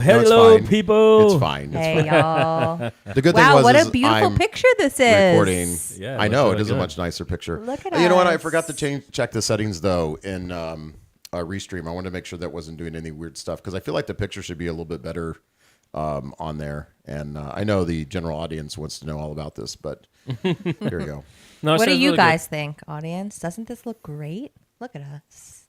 Hello, fine. people. It's fine. Hey, y'all. The good thing Wow, was what is a beautiful I'm picture this is. recording. Yeah, I it know looks it really is a good. much nicer picture. Look at You know what? I us. forgot to check the settings though in Restream. I wanted to make sure that wasn't doing any weird stuff because I feel like the picture should be a little bit better on there. And I know the general audience wants to know all about this, but here we go. No, it What do says you really guys think, audience? Doesn't this look great? Look at us.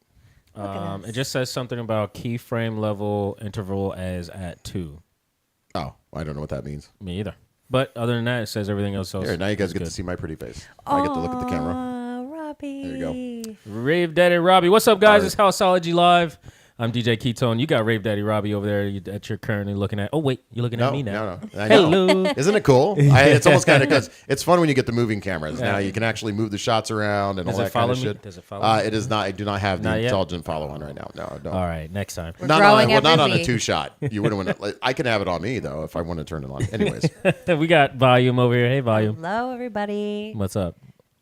good. Look at us. It just says something about keyframe level interval as at 2. Oh, I don't know what that means. Me either. But other than that, it says everything else. Here, now you guys is get good. to see my pretty face. I get to look at the camera. Robbie. There you Rave Daddy Robbie. What's up, guys? All right. It's Houseology Live. I'm DJ Ketone. You got Rave Daddy Robbie over there that you're currently looking at. Oh, wait. You're looking at me now. No. I know. Hello. Isn't it cool? It's almost kind of because it's fun when you get the moving cameras. Now you can actually move the shots around and Does all it that kind follow of me? shit. Does it follow me? It is not. I do not have the Not yet? intelligent follow on right now. No, I don't. All right. Next time. We're Not growing on, well, every not on a week. 2-shot. You wouldn't want to. I can have it on me though if I want to turn it on. Anyways, We got Volume over here. Hey, Volume. Hello, everybody. What's up?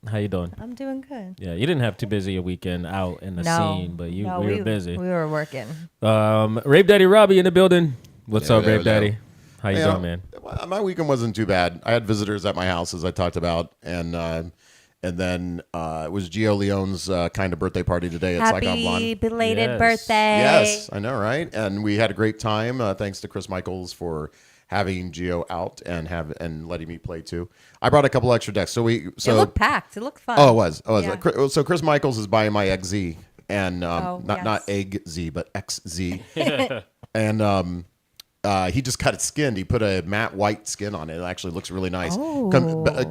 How you doing? I'm doing good. Yeah, you didn't have too busy a weekend out in the No, scene, but we were busy. We were working. Rave Daddy Robbie in the building. What's Hello, up, Rave hello. Daddy? How you doing, man? My weekend wasn't too bad. I had visitors at my house as I talked about, and then it was Gio Leone's kind of birthday party today at Saigon Happy Blonde. belated Yes. birthday. Yes, I know, right? And we had a great time. Thanks to Chris Michaels for having Gio out and letting me play too. I brought a couple extra decks. It looked packed. It looked fun. Oh, it was. Yeah. So Chris Michaels is buying my XZ and not yes. egg Z but XZ, and he just got it skinned. He put a matte white skin on it. It actually looks really nice. Oh.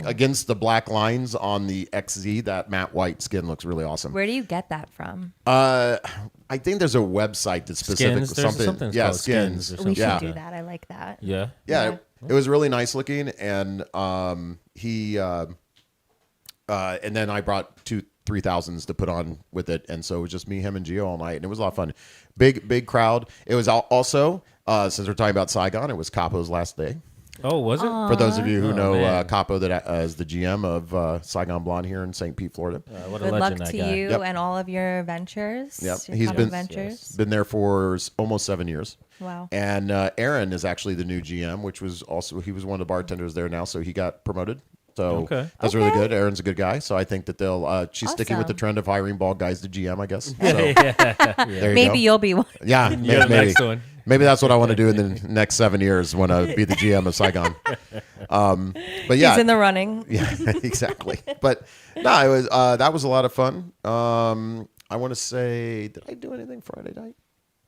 Against the black lines on the XZ, that matte white skin looks really awesome. Where do you get that from? I think there's a website that's specific Skins? There's something Yeah, called skins. Skins or We something. should Yeah. do that. I like that. Yeah. Yeah, it was really nice looking, and he and then I brought 3,000s to put on with it, and so it was just me, him, and Gio all night, and it was a lot of fun. Big crowd. It was also since we're talking about Saigon, it was Capo's last day. Oh, was it? For those of you who know man. Capo, that is the GM of Saigon Blonde here in St. Pete, Florida. What a Good luck legend to that guy. you Yep. and all of your ventures. Yep, Your he's Cotto been ventures. been there for almost 7 years. Wow. And Aaron is actually the new GM, which was also he was one of the bartenders there now, so he got promoted. So Okay. that's really good. Aaron's a good guy, so I think that they'll. She's sticking with the Awesome. trend of hiring bald guys to GM, I guess. So, there you Maybe go. you'll be one. Yeah, You're the maybe. next one. Maybe that's what I want to do in the next 7 years. Want to be the GM of Saigon. But yeah, He's in the running. yeah, exactly. But no, it was that was a lot of fun. I want to say, did I do anything Friday night?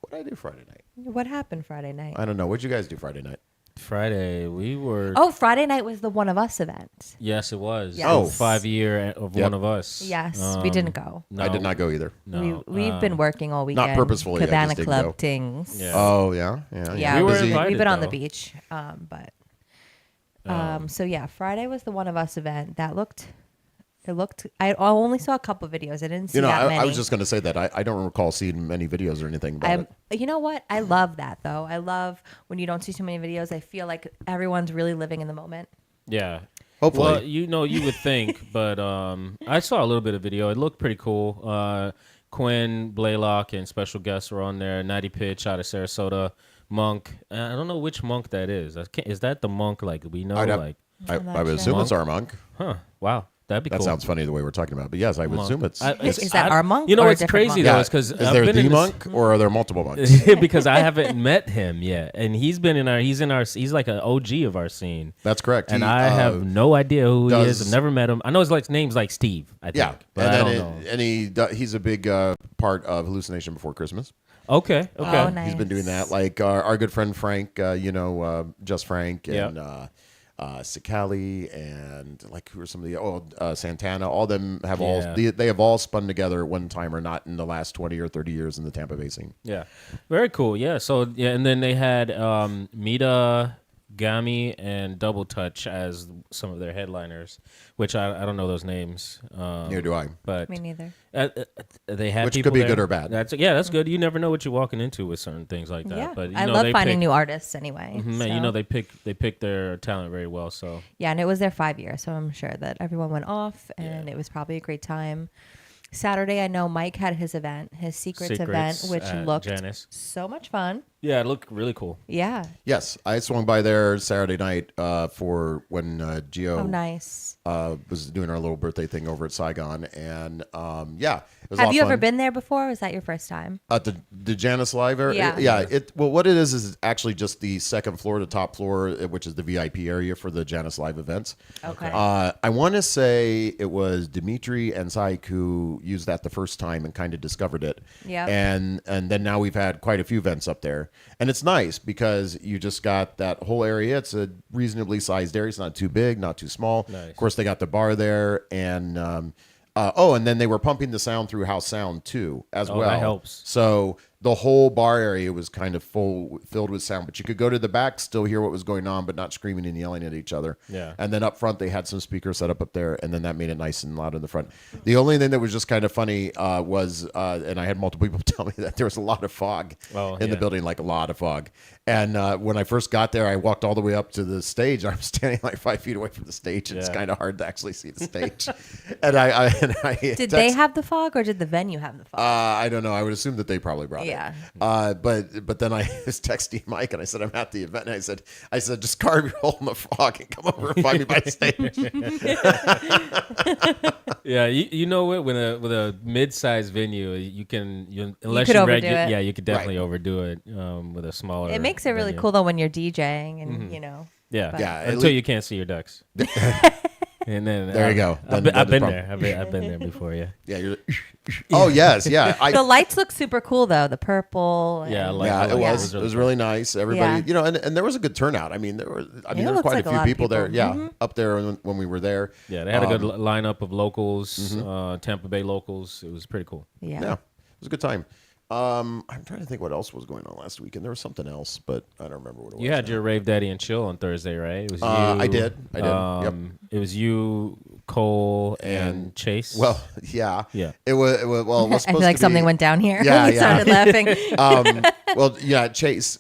What did I do Friday night? What happened Friday night? I don't know. What'd you guys do Friday night? Friday, we were. Oh, Friday night was the One of Us event. Yes, it was. Yes. Oh. 5 year of Yep. One of Us. Yes, we didn't go. No, I did not go either. No. We've been working all weekend. purposefully, I just Cabana didn't Club go. things. Yeah. Oh yeah. Yeah, We were we've invited, been on the though. beach. So yeah, Friday was the One of Us event. It looked. I only saw a couple videos. I didn't see that many. I was just going to say that I don't recall seeing many videos or anything about it. You know what? I love that though. I love when you don't see too many videos. I feel like everyone's really living in the moment. Yeah. Hopefully. Well, you would think, but I saw a little bit of video. It looked pretty cool. Quinn, Blaylock, and special guests were on there. Natty Pitch out of Sarasota. Monk. I don't know which Monk that is. Is that the Monk like we know? I would assume it's our monk. Huh. Wow. That'd be That cool. sounds funny the way we're talking about it. But yes, I would assume it's. Is that our monk You know or a what's different crazy monk? though Yeah. is because Is there the monk or are there multiple monks? because I haven't met him yet, and he's like an OG of our scene. That's correct. And He, I have no idea who he is. does- I've never met him. I know his name's like Steve. I think. Yeah, but and I then don't know. and he's a big part of Hallucination Before Christmas. Okay. Oh, nice. He's been doing that. Like our good friend Frank, Just Frank and Sikali and like who are some of the Santana. All of them have they have all spun together at one time or not in the last 20 or 30 years in the Tampa Bay scene. Yeah. Very cool. Yeah. So and then they had Mita, Gami, and Double Touch as some of their headliners, which I don't know those names. Neither do I. But Me neither. they had Which people could be there. good or bad. That's good. You never know what you're walking into with certain things like that. Yeah, But I love finding new artists anyway. Man, so. they pick their talent very well. So Yeah, and it was their 5 year, so I'm sure that everyone went off, and it was probably a great time. Saturday, I know Mike had his event, his Secrets event, which at looked Janice. so much fun. Yeah, it looked really cool. Yeah. Yes, I swung by there Saturday night for when Gio Oh, nice. was doing our little birthday thing over at Saigon, and yeah, it was a lot Have of you ever fun. been there before? Or was that your first time? At the Janice Live area? Yeah. Well, what it is actually just the second floor to top floor, which is the VIP area for the Janice Live events. Okay. I want to say it was Dimitri and Saik who used that the first time and kind of discovered it. Yep. And then now we've had quite a few events up there. And it's nice because you just got that whole area. It's a reasonably sized area. It's not too big, not too small. Nice. Of course, they got the bar there. And and then they were pumping the sound through House Sound too, as well. That helps. So the whole bar area was kind of filled with sound, but you could go to the back, still hear what was going on, but not screaming and yelling at each other. Yeah. And then up front, they had some speakers set up there, and then that made it nice and loud in the front. The only thing that was just kind of funny was, and I had multiple people tell me that there was a lot of fog in the building, like a lot of fog. And when I first got there, I walked all the way up to the stage. I'm standing like 5 feet away from the stage, and it's kind of hard to actually see the stage. and I Did they have the fog or did the venue have the fog? I don't know. I would assume that they probably brought it. Yeah. But then I was texting Mike and I said, I'm at the event. And I said, just carve your hole in the fog and come over and find me by the stage. Yeah, you know what? With a mid-sized venue, you can unless could you overdo it. yeah, you could definitely overdo it with a smaller. It makes it really venue. cool though when you're DJing and Yeah, but- Yeah, at Until least- you can't see your ducks. And then There you go. I've Then been the there. I've been there before. Yeah. Yeah. Oh, yes. Yeah. The lights look super cool though. The purple. Yeah, I and- like Yeah, the it lights. was. It It was was really nice. Everybody, Yeah. and there was a good turnout. I mean, there was looks quite like a a few lot of people there. people. Yeah, up there when we were there. Yeah, they had a good lineup of locals, Tampa Bay locals. It was pretty cool. Yeah. Yeah, it was a good time. I'm trying to think what else was going on last weekend. There was something else, but I don't remember what it was. You had your Rave Daddy and Chill on Thursday, right? It was you. I did. Yep. It was you, Cole, and Chase. Well, yeah. Yeah. It was well. It was I supposed feel like to something be, went down here. Yeah, we yeah. started laughing. Well, yeah, Chase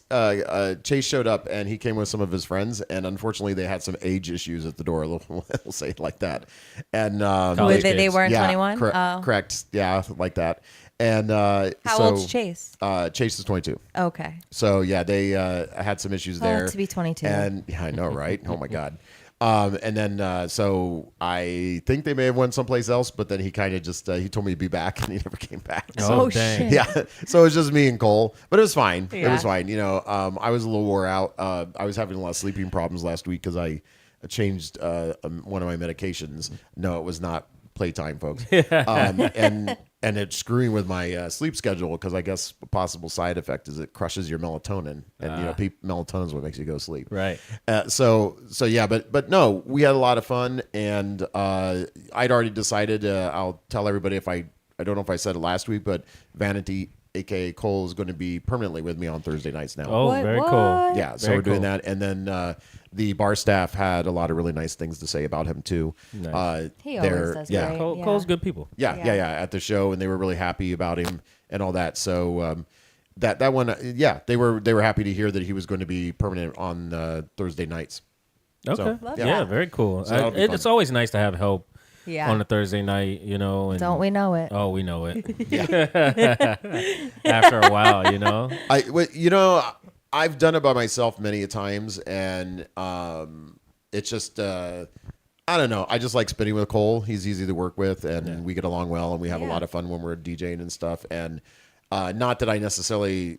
showed up and he came with some of his friends, and unfortunately they had some age issues at the door. We'll say it like that. And College they kids. weren't yeah, 21? Oh. correct. Yeah, like that. And How old's Chase? Chase is 22. Okay. So yeah, they had some issues there. To be 22. And yeah, I know, right? Oh my god. And then so I think they may have went someplace else, but then he kind of just he told me to be back, and he never came back. So, Oh, Oh, dang. shit. yeah, so it was just me and Cole, but it was fine. It Yeah. was fine. You know, I was a little wore out. I was having a lot of sleeping problems last week because I changed one of my medications. No, it was not playtime, folks. And it's screwing with my sleep schedule because I guess a possible side effect is it crushes your melatonin, and melatonin is what makes you go to sleep. Right. So yeah, but no, we had a lot of fun, and I'd already decided. I'll tell everybody if I don't know if I said it last week, but Vanity, aka Cole, is going to be permanently with me on Thursday nights now. Oh, What- very what? cool. Yeah, so Very we're doing cool. that, and then the bar staff had a lot of really nice things to say about him too. Nice. He always they're- does yeah. great. Cole's good people. Yeah, Yeah. at the show, and they were really happy about him and all that. So that one, they were happy to hear that he was going to be permanent on Thursday nights. Okay. So, Love yeah, that. very cool. So that'll be fun. It's always nice to have help Yeah. on a Thursday night, you know. And, Don't we know it? Oh, we know it. After a while, you know. I've done it by myself many a times, and it's just I don't know. I just like spinning with Cole. He's easy to work with, and we get along well, and we have a Yeah. lot of fun when we're DJing and stuff. And not that I necessarily.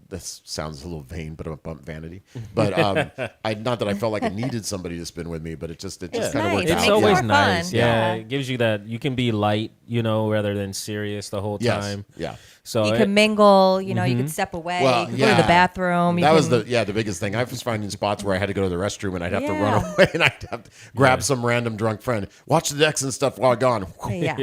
This sounds a little vain, but I'm a bump vanity. But not that I felt like I needed somebody to spin with me, but it just kind of nice. worked It out. It's makes it always more nice. fun. Yeah. Yeah. It gives you that you can be light, you know, rather than serious the whole Yes. time. Yeah. So You it- can mingle, you know, you could step away, Well, you could go to the bathroom. That you was can, the biggest thing. I was finding spots where I had to go to the restroom and I'd have to Yeah. run away and I'd have to grab some random drunk friend, watch the decks and stuff while gone. Yeah.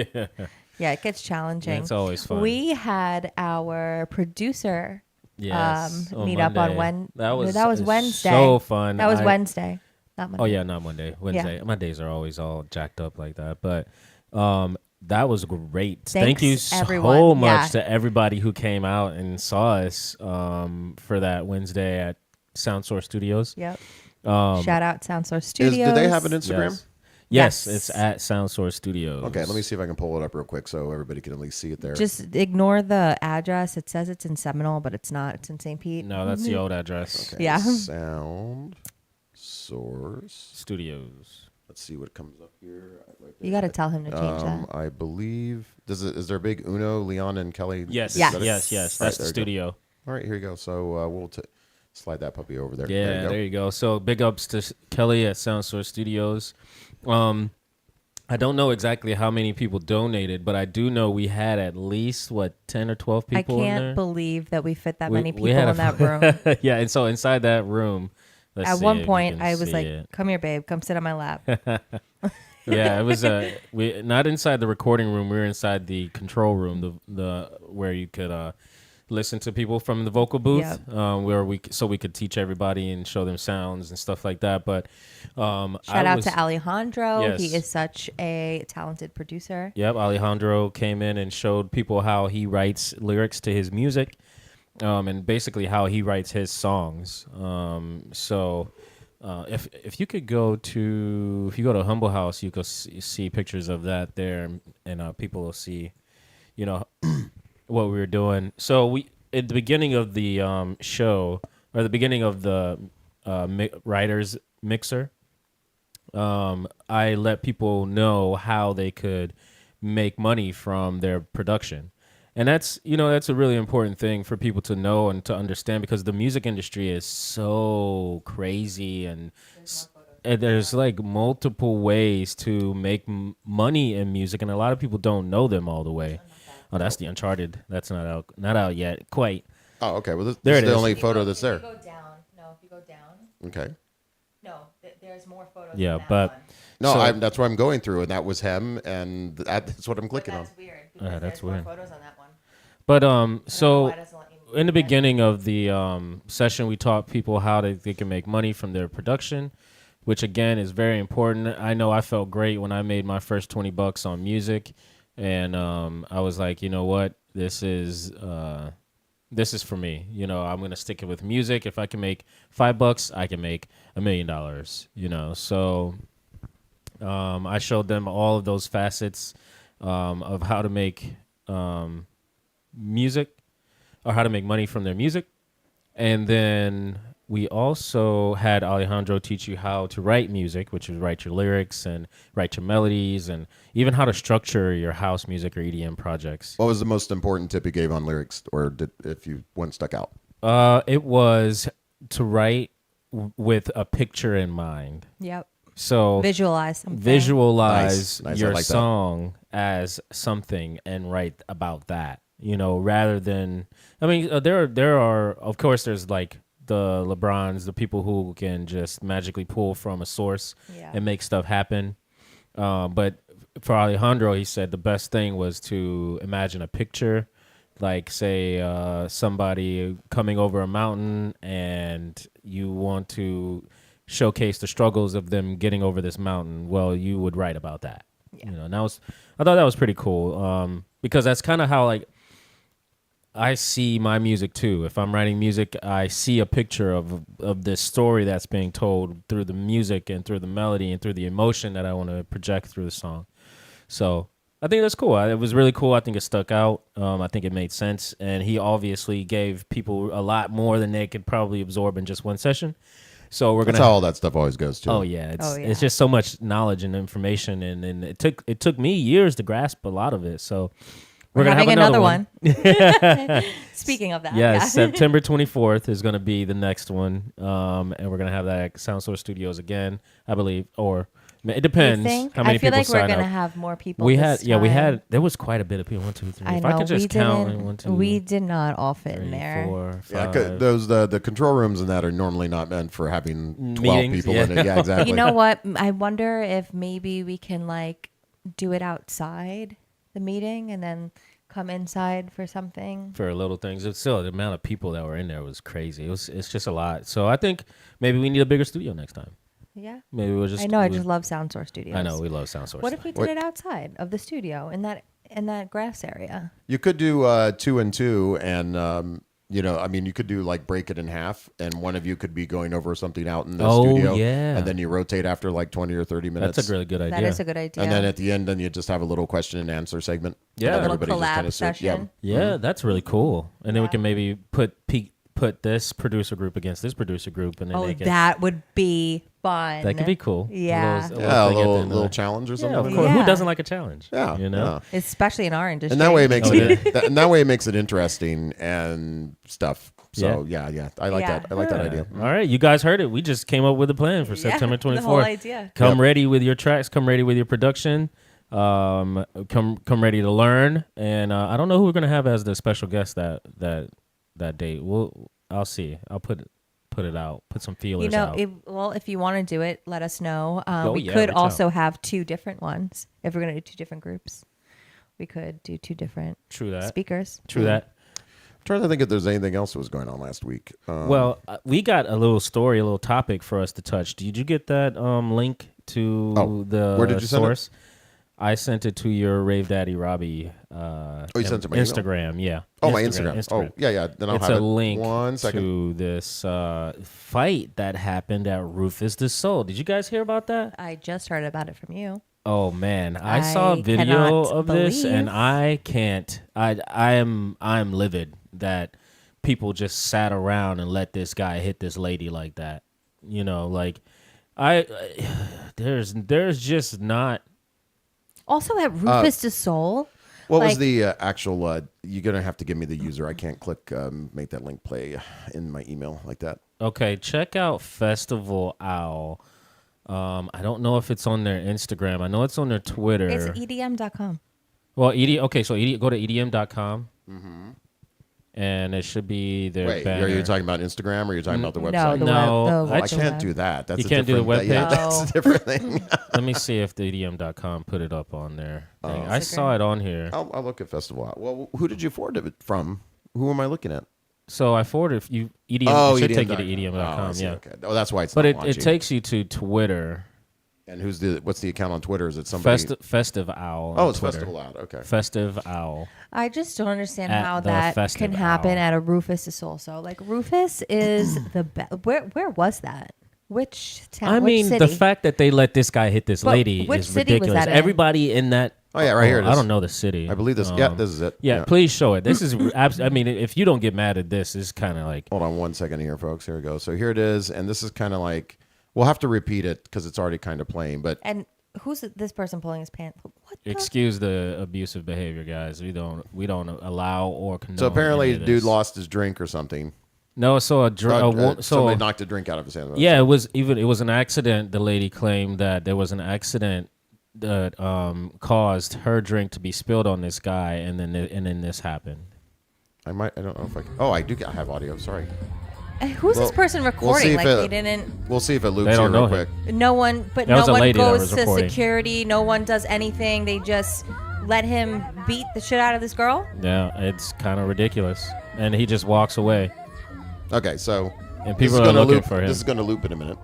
Yeah, it gets challenging. Yeah, it's always fun. We had our producer Yes, on meet up on Monday. Wednesday. That was Wednesday. so fun. That was I- Wednesday, not Monday. Oh yeah, not Monday. Wednesday. My days are always all jacked up like that. But that was great. Thank you Thanks, so everyone. much Yeah. to everybody who came out and saw us for that Wednesday at Sound Source Studios. Yep. Shout out Sound Source Studios. Do they have an Instagram? Yes. Yes, Yes. it's at Sound Source Studios. Okay, let me see if I can pull it up real quick so everybody can at least see it there. Just ignore the address. It says it's in Seminole, but it's not. It's in St. Pete. No, that's the old address. Okay, Yeah. Sound Source. Studios. Let's see what comes up here. Right You got to tell him to change that. I believe. Is there a big Uno, Leon, and Kelly? Yes, Yes. yes. All right, That's the there you go. studio. All right, here you go. So we'll slide that puppy over there. Yeah, there you go. So big ups to Kelly at Sound Source Studios. I don't know exactly how many people donated, but I do know we had at least 10 or 12 I people in there. can't believe that we fit that We- many we people had in that room. Yeah, and so inside that room, let's At see one if you point, can I was see like, it. "Come here, babe. Come sit on my lap." Yeah, it was we not inside the recording room. We were inside the control room, the where you could listen to people from the vocal booth, Yep. where we could teach everybody and show them sounds and stuff like that. But Shout out to Alejandro. Yes. He is such a talented producer. Yep, Alejandro came in and showed people how he writes lyrics to his music, and basically how he writes his songs. If you go to Humble House, you could see pictures of that there, and people will see, what we were doing. So we at the beginning of the show, or the beginning of the writers mixer, I let people know how they could make money from their production. And that's a really important thing for people to know and to understand, because the music industry is so crazy, and there's like multiple ways to make money in music, and a lot of people don't know them all the way. Oh, that's the Uncharted. That's not out yet quite. Oh, okay. Well, this There is it the is. only photo that's there. If you go down. Okay. No, there's more photos. Yeah, but No, So- that's what I'm going through, and that was him, and that's what I'm clicking on. weird. that's there's weird. More photos on that one. But So in the beginning of the session, we taught people how they can make money from their production, which again is very important. I know I felt great when I made my first $20 on music, and I was like, you know what, this is for me. I'm gonna stick it with music. If I can make $5, I can make $1 million. So I showed them all of those facets of how to make music, or how to make money from their music. And then we also had Alejandro teach you how to write music, which is write your lyrics and write your melodies, and even how to structure your house music or EDM projects. What was the most important tip you gave on lyrics, or if you one stuck out? It was to write with a picture in mind. Yep. So Visualize something. visualize Nice. I your like that. song as something and write about that, rather than, there are, of course, there's like the LeBrons, the people who can just magically pull from a source Yeah. and make stuff happen. But for Alejandro, he said the best thing was to imagine a picture, like say somebody coming over a mountain, and you want to showcase the struggles of them getting over this mountain. Well, you would write about that. Yeah. And I thought that was pretty cool, because that's kind of how like I see my music too. If I'm writing music, I see a picture of this story that's being told through the music and through the melody and through the emotion that I want to project through the song. So I think that's cool. It was really cool. I think it stuck out. I think it made sense, and he obviously gave people a lot more than they could probably absorb in just one session. So we're That's gonna. how all that stuff always goes to. Oh yeah, Oh, yeah. it's just so much knowledge and information, and it took me years to grasp a lot of it. So we're gonna having have another one. Speaking of that. Yeah, Yeah. September 24th is going to be the next one, and we're going to have that at Sound Source Studios again, I believe, or it You depends think? how many I feel people like we're sign gonna up. have more people. We this had, we time. had. There was quite a bit of people. 1, 2, 3. I If know. I could just we count, didn't. 1, 2, We did not all fit 3, in there. 4, 5. Yeah, those the control rooms and that are normally not meant for having 12 Meetings, people yeah. in it. Yeah, exactly. You know what? I wonder if maybe we can like do it outside the meeting and then come inside for something. For little things, it's still the amount of people that were in there was crazy. It's just a lot. So I think maybe we need a bigger studio next time. Yeah. Maybe we'll just. I know. I just love Sound Source Studios. I know we love Sound Source. What if we did What- it outside of the studio in that grass area? You could do 2 and 2, and I mean, you could do like break it in half, and one of you could be going over something out in the Oh, studio, yeah. and then you rotate after like 20 or 30 minutes. That's a really good idea. That is a good idea. And then at the end, then you just have a little question and answer segment. Yeah. And A little everybody just collab kinda session. Yeah, that's really cool. And then we can maybe put this producer group against this producer group, and then Oh, they can, that would be fun. that could be cool. Yeah. Yeah, a thing at the end little of it. challenge or Yeah, something. of like course. that. Yeah. Who doesn't like a challenge? Yeah, you know. yeah. Especially in our industry. And that way it makes Oh, and that way it makes it interesting and stuff. So yeah, I like Yeah. that. I like that idea. All right, you guys heard it. We just came up with a plan for Yeah, September 24th. the whole idea. Come Yep. ready with your tracks. Come ready with your production. Come ready to learn. And I don't know who we're gonna have as the special guest that date. I'll see. I'll put it out. Put some feelers out. If you want to do it, let us know. Oh, We yeah, could reach also have 2 different ones. If we're going to do 2 different groups, we could do 2 different True that. speakers. True that. I'm trying to think if there's anything else that was going on last week. Well, we got a little story, a little topic for us to touch. Did you get that link to the where did you send it? source? I sent it to your Rave Daddy Robbie. you sent it to my email? Instagram, yeah. Oh, my Instagram. Oh, yeah. Then I'll It's have a link 1 second. to this fight that happened at Rufus the Soul. Did you guys hear about that? I just heard about it from you. Oh man, I saw a I video cannot of this and believe- I can't. I'm livid that people just sat around and let this guy hit this lady like that. You know, like there's just not. Also at Rufus de Soul. What was like- the actual? You're gonna have to give me the user. I can't click make that link play in my email like that. Okay, check out Festival Owl. I don't know if it's on their Instagram. I know it's on their Twitter. It's edm.com. Well, okay, so go to edm.com. And it should be their Wait, banner. are you talking about Instagram or are you talking about the No, website? the No, web, I I can't do that. That's You a can't do the different- Yeah, webpage? that's a different thing. Let me see if the edm.com put it up on there. I saw it on here. I'll look at Festival Out. Well, who did you forward it from? Who am I looking at? So I forwarded you EDM. Oh, it should take you EDM.com. to edm.com. Oh, I see, yeah. Okay. Oh, that's why it's But not it launching. takes you to Twitter. And what's the account on Twitter? Is it somebody? Festive Owl. Oh, on it's Twitter. Festival Out. Okay. Festive Owl. I just don't understand At how the that Festive can happen Owl. at a Rufus de Soul. So, like, Rufus is the best. Where was that? Which town? I which mean, city? the fact that they let this guy hit this But lady which is city was ridiculous. that in? Everybody in that. Oh, yeah, right here it I is. don't know the city. I believe this. Yeah, this is it. Yeah, please show it. This is. I mean, if you don't get mad at this, it's kind of like. Hold on 1 second here, folks. Here we go. So here it is, and this is kind of like we'll have to repeat it because it's already kind of playing. But And who's this person pulling his pants? What the? Excuse the abusive behavior, guys. We don't allow or condone. so apparently, any of the dude this. lost his drink or something. No, so Somebody knocked a drink out of his hand. yeah, it was an accident. The lady claimed that there was an accident that caused her drink to be spilled on this guy, and then this happened. I don't know if I. Oh, I have audio. Sorry. And who's this Well, person we'll recording? see if Like it- they didn't. We'll see if it loops They don't here real know him. quick. No one, but That was no a one lady that goes was to recording. security. No one does anything. They just let him beat the shit out of this girl. Yeah, it's kind of ridiculous, and he just walks away. Okay, so And this people is are gonna looking loop. for him. This is going to loop in a minute,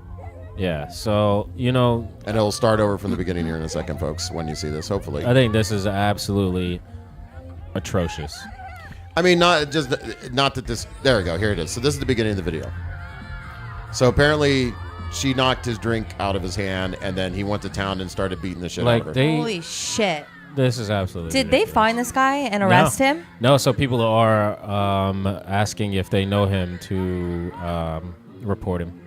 Yeah, so and it'll start over from the beginning here in a second, folks. When you see this, hopefully. I think this is absolutely atrocious. I mean, not that this. There we go. Here it is. So this is the beginning of the video. So apparently, she knocked his drink out of his hand, and then he went to town and started beating the shit out of her. Holy shit! This is absolutely. Did they ridiculous. find this guy and arrest him? No, so people are asking if they know him to report him.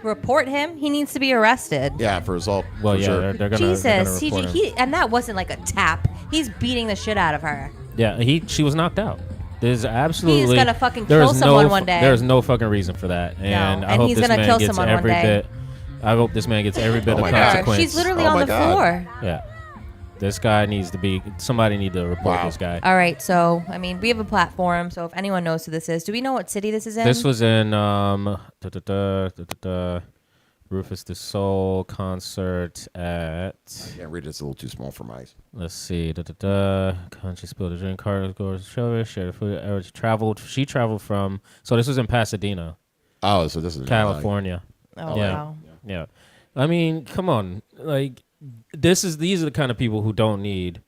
Report him? He needs to be arrested. Yeah, for assault. Well, for yeah, sure. they're gonna. they're Jesus, gonna report him. he and that wasn't like a tap. He's beating the shit out of her. Yeah, she was knocked out. There's absolutely. gonna fucking there kill is someone no, one day. There's no fucking reason for that, and I and hope he's this gonna man kill gets someone one every day. bit. I hope this man gets every bit Oh of my God. consequence. She's literally Oh on my the God. floor. Yeah, this guy needs to be. Somebody need to report Wow. this guy. All right, so I mean, we have a platform. So if anyone knows who this is, do we know what city this is in? This was in Rufus the Soul concert at. I can't read it. It's a little too small for my eyes. Let's see. Country spilled a drink. Car goes show. Shared food. She traveled from. So this was in Pasadena, Oh, so this is California. Oh Yeah. wow. Yeah. I mean, come on. Like, these are the kind of people who don't need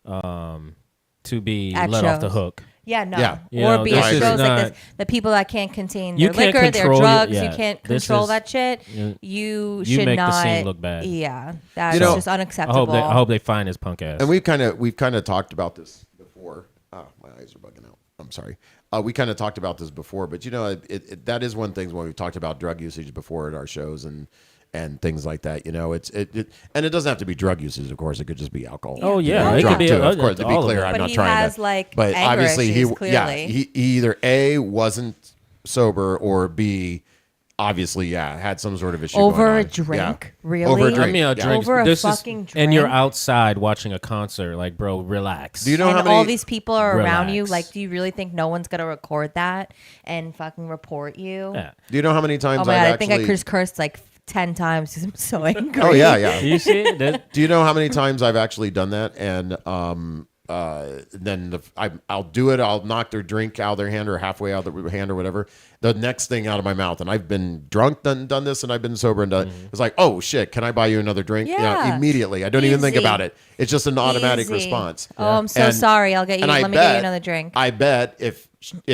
to be At let off the shows. hook. Yeah, no. Yeah. You Or know, be this at is shows like not- this. The people that can't contain You their can't liquor, their control drugs, yeah, you can't this control is- that shit. you- You you should make not. the scene look bad. Yeah, that's know, just I unacceptable. hope they find his punk ass. And we've kind of talked about this before. Oh, my eyes are bugging out. I'm sorry. We kind of talked about this before, but that is one thing when we've talked about drug usage before at our shows and things like that. You know, and it doesn't have to be drug usage, of course. It could just be alcohol. Oh, yeah. And It drunk could be too, all of course. To be of clear, it. I'm But not he trying has, to. like, but anger obviously, issues, he clearly. he either A, wasn't sober, or B, obviously, had some sort of issue Over going a on. drink? Yeah. Really? Over a I drink. mean, a yeah. drink. Over a this fucking is, And you're drink? outside watching a concert. Like, bro, relax. Do you know And how many? all these people are around you. Relax. Like, do you really think no one's gonna record that and fucking report you? Yeah. Do you know how many times Oh my god, I've I think I actually? cursed like 10 times because I'm so angry. Oh yeah, yeah. You see it? That- Do you know how many times I've actually done that? And then I'll do it. I'll knock their drink out of their hand or halfway out of their hand or whatever. The next thing out of my mouth, and I've been drunk, done this, and I've been sober and done. It's like, oh shit, can I buy you another drink? Yeah. Immediately. I don't even think Easy. about it. It's just an automatic Easy. response. Oh, I'm so And- sorry. I'll get you. and I Let me get you bet- another drink. I bet if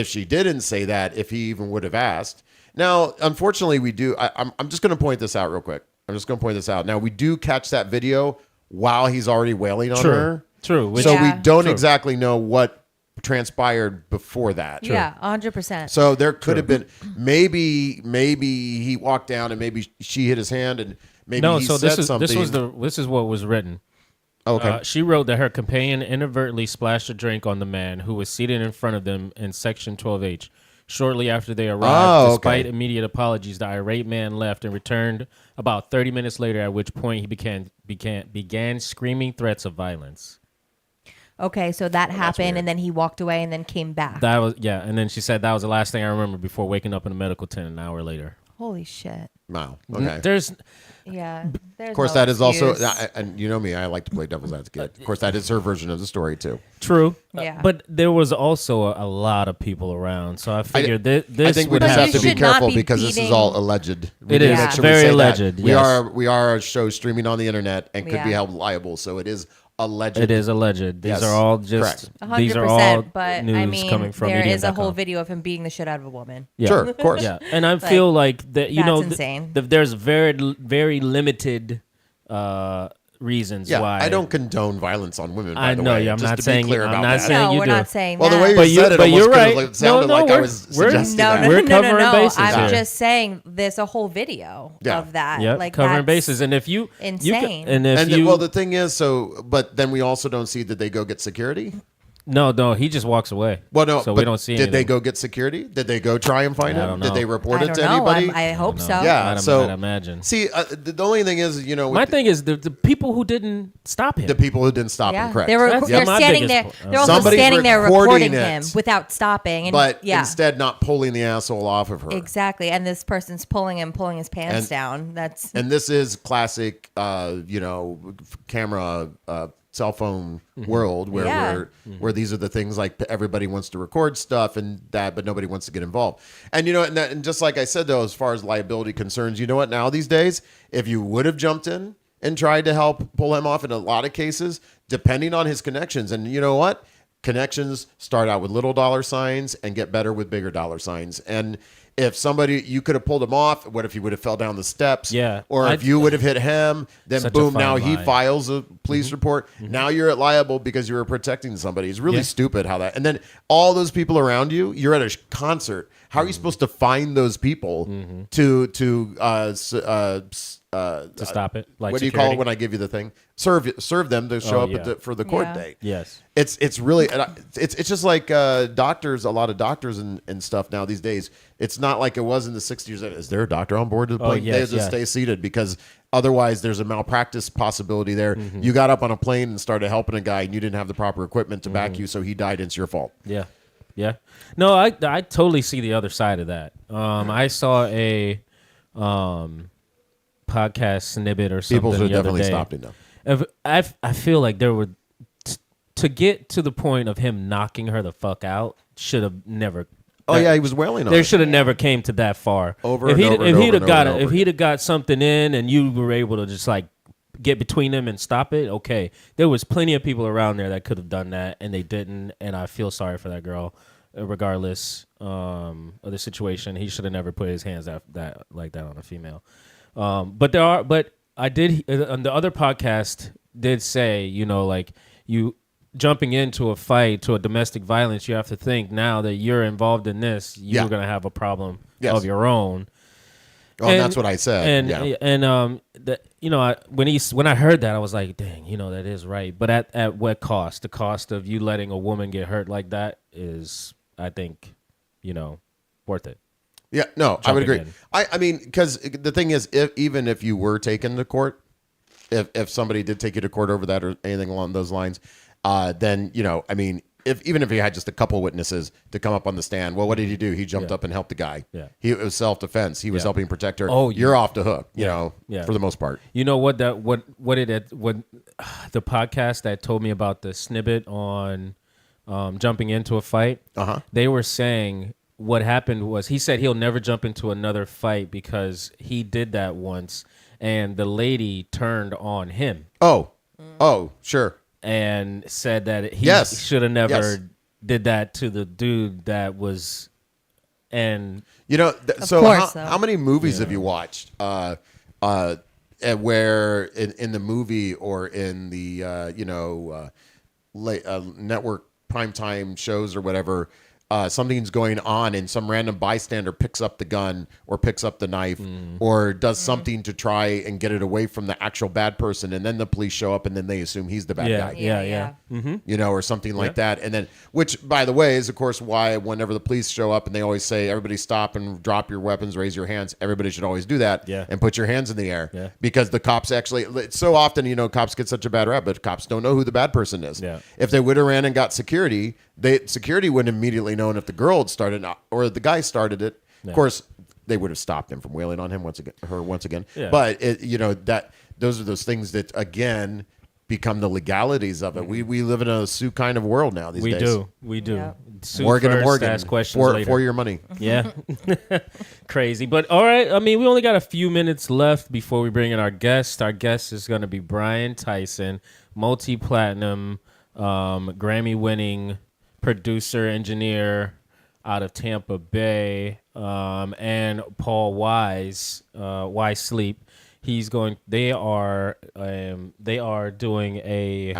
she didn't say that, if he even would have asked. Now, unfortunately, we do. I'm just going to point this out real quick. I'm just going to point this out. Now, we do catch that video while he's already wailing on her. True. Which, So Yeah. we don't True. exactly know what transpired before that. Yeah, 100%. So there could have been maybe he walked down and maybe she hit his hand and maybe no, he so said this is something. this is what was written. Okay. She wrote that her companion inadvertently splashed a drink on the man who was seated in front of them in section 12H. Shortly after they arrived, Oh, despite okay. immediate apologies, the irate man left and returned about 30 minutes later, at which point he began screaming threats of violence. Okay, so that happened, weird. and then he walked away and then came back. That was and then she said that was the last thing I remember before waking up in a medical tent an hour later. Holy shit. Wow. Okay. There's Yeah. Of course, that is also, and you know me, I like to play devil's advocate. Of course, that is her version of the story too. true, Yeah. but there was also a lot of people around, so I figured this I think we would just But have you to be should not careful be because this is beating- all alleged. We It need to is make sure we very say that. alleged, yes. We are a show streaming on the internet and could be Yeah. held liable. So it is alleged. It is alleged. These Yes, are all just correct. these are all 100%, but news I mean, coming from there is a medium.com. whole video of him beating the shit out of a woman. Yeah. Sure, of course. Yeah, and I feel like that. You that's know, insane. there's very limited reasons Yeah, why I don't condone violence on women. By I the know way, you. I'm just not to saying. be clear I'm about not that. saying No, you we're do. not saying Well, that. the way you But you- said it but almost you're could have right. sounded No, like I we're- was we're- suggesting No, that. no, We're no, no, covering no. bases I'm here. just saying there's a whole video Yeah. of that. Yeah, like covering that's bases, and if you insane. and if And you well, the thing is, but then we also don't see that they go get security. no, he just walks away. Well, no, so but we don't see. Did they anything. go get security? Did they go try and find I him? don't Did know. they report I it don't to know. anybody? I hope so. Yeah, so I'd imagine. See, the only thing is, My thing is the people who didn't stop him. the people who didn't stop Yeah, him, correct? they were. That's They're my standing biggest there. point. They're also Somebody's standing there recording recording it. him without stopping. And But yeah, instead, not pulling the asshole off of her. exactly. And this person's pulling his pants And- down. That's And this is classic, camera, cell phone world where Yeah. where these are the things like everybody wants to record stuff and that, but nobody wants to get involved. And and just like I said though, as far as liability concerns, you know what? Now these days, if you would have jumped in and tried to help pull him off, in a lot of cases, depending on his connections, and you know what? Connections start out with little dollar signs and get better with bigger dollar signs. And if you could have pulled him off, what if he would have fell down the steps? Yeah. Or if you would have hit him, then Such a boom, fine now he line. files a police report. Now you're at liable because you were protecting somebody. It's really Yeah. stupid how that. And then all those people around you, you're at a concert. How are you supposed to find those people to stop it. Like what do you call it when I give you the thing? Serve them to show up yeah. for the court Yeah. date. Yes. It's really it's just like doctors. A lot of doctors and stuff now these days. It's not like it was in the 60s. Is there a doctor on board the plane? yes, They just yes. stay seated because otherwise there's a malpractice possibility there. You got up on a plane and started helping a guy and you didn't have the proper equipment to back you, so he died. It's your fault. Yeah. Yeah. No, I totally see the other side of that. I saw a podcast snippet or something People should the other definitely day. stop it now. I feel like there were to get to the point of him knocking her the fuck out should have never. Oh yeah, he was wailing on There it. should have never came to that far. Over if and he'd, over if and he'd over have and got over and if over he'd have got something in and you were able to just like get between them and stop it, okay. There was plenty of people around there that could have done that, and they didn't. And I feel sorry for that girl, regardless of the situation. He should have never put his hands like that on a female. But I did on the other podcast did say, like you jumping into a fight, to a domestic violence, you have to think now that you're involved in this, you're going to have a problem of your own. Oh, and that's what I said. When I heard that, I was like, dang, that is right. But at what cost? The cost of you letting a woman get hurt like that is, I think, worth it. Yeah, no, I would agree. In. I mean, because the thing is, even if you were taken to court, if somebody did take you to court over that or anything along those lines, then, I mean, even if you had just a couple witnesses to come up on the stand, well, what did he do? He jumped up and helped the guy. Yeah. It was self-defense. He was helping protect her. Oh, you're off the hook, for the most part. You know what the podcast that told me about the snippet on jumping into a fight, they were saying what happened was he said he'll never jump into another fight because he did that once and the lady turned on him. Oh, sure. And said that he should have never did that to the dude that was, and how many movies have you watched? Where in the movie or in the network primetime shows or whatever, something's going on and some random bystander picks up the gun or picks up the knife or does something to try and get it away from the actual bad person, and then the police show up and then they assume he's the bad guy. Yeah. Mm-hmm. Or something like that. And then, which by the way is of course why whenever the police show up and they always say, everybody stop and drop your weapons, raise your hands. Everybody should always do that and put your hands in the air because the cops actually, so often, cops get such a bad rap, but cops don't know who the bad person is. Yeah. If they would have ran and got security, security wouldn't immediately known if the girl had started or the guy started it. Yeah. Of course, they would have stopped him from wailing on him once again. Yeah. But that those are those things that again become the legalities of it. We live in a sue kind of world now these days. We do. Yeah. Morgan, ask questions later. For your money. Yeah. Crazy. But all right. I mean, we only got a few minutes left before we bring in our guest. Our guest is going to be Bryan Tyson, multi-platinum, Grammy-winning producer, engineer out of Tampa Bay, and Paul Wise, Wise Sleep. They are doing a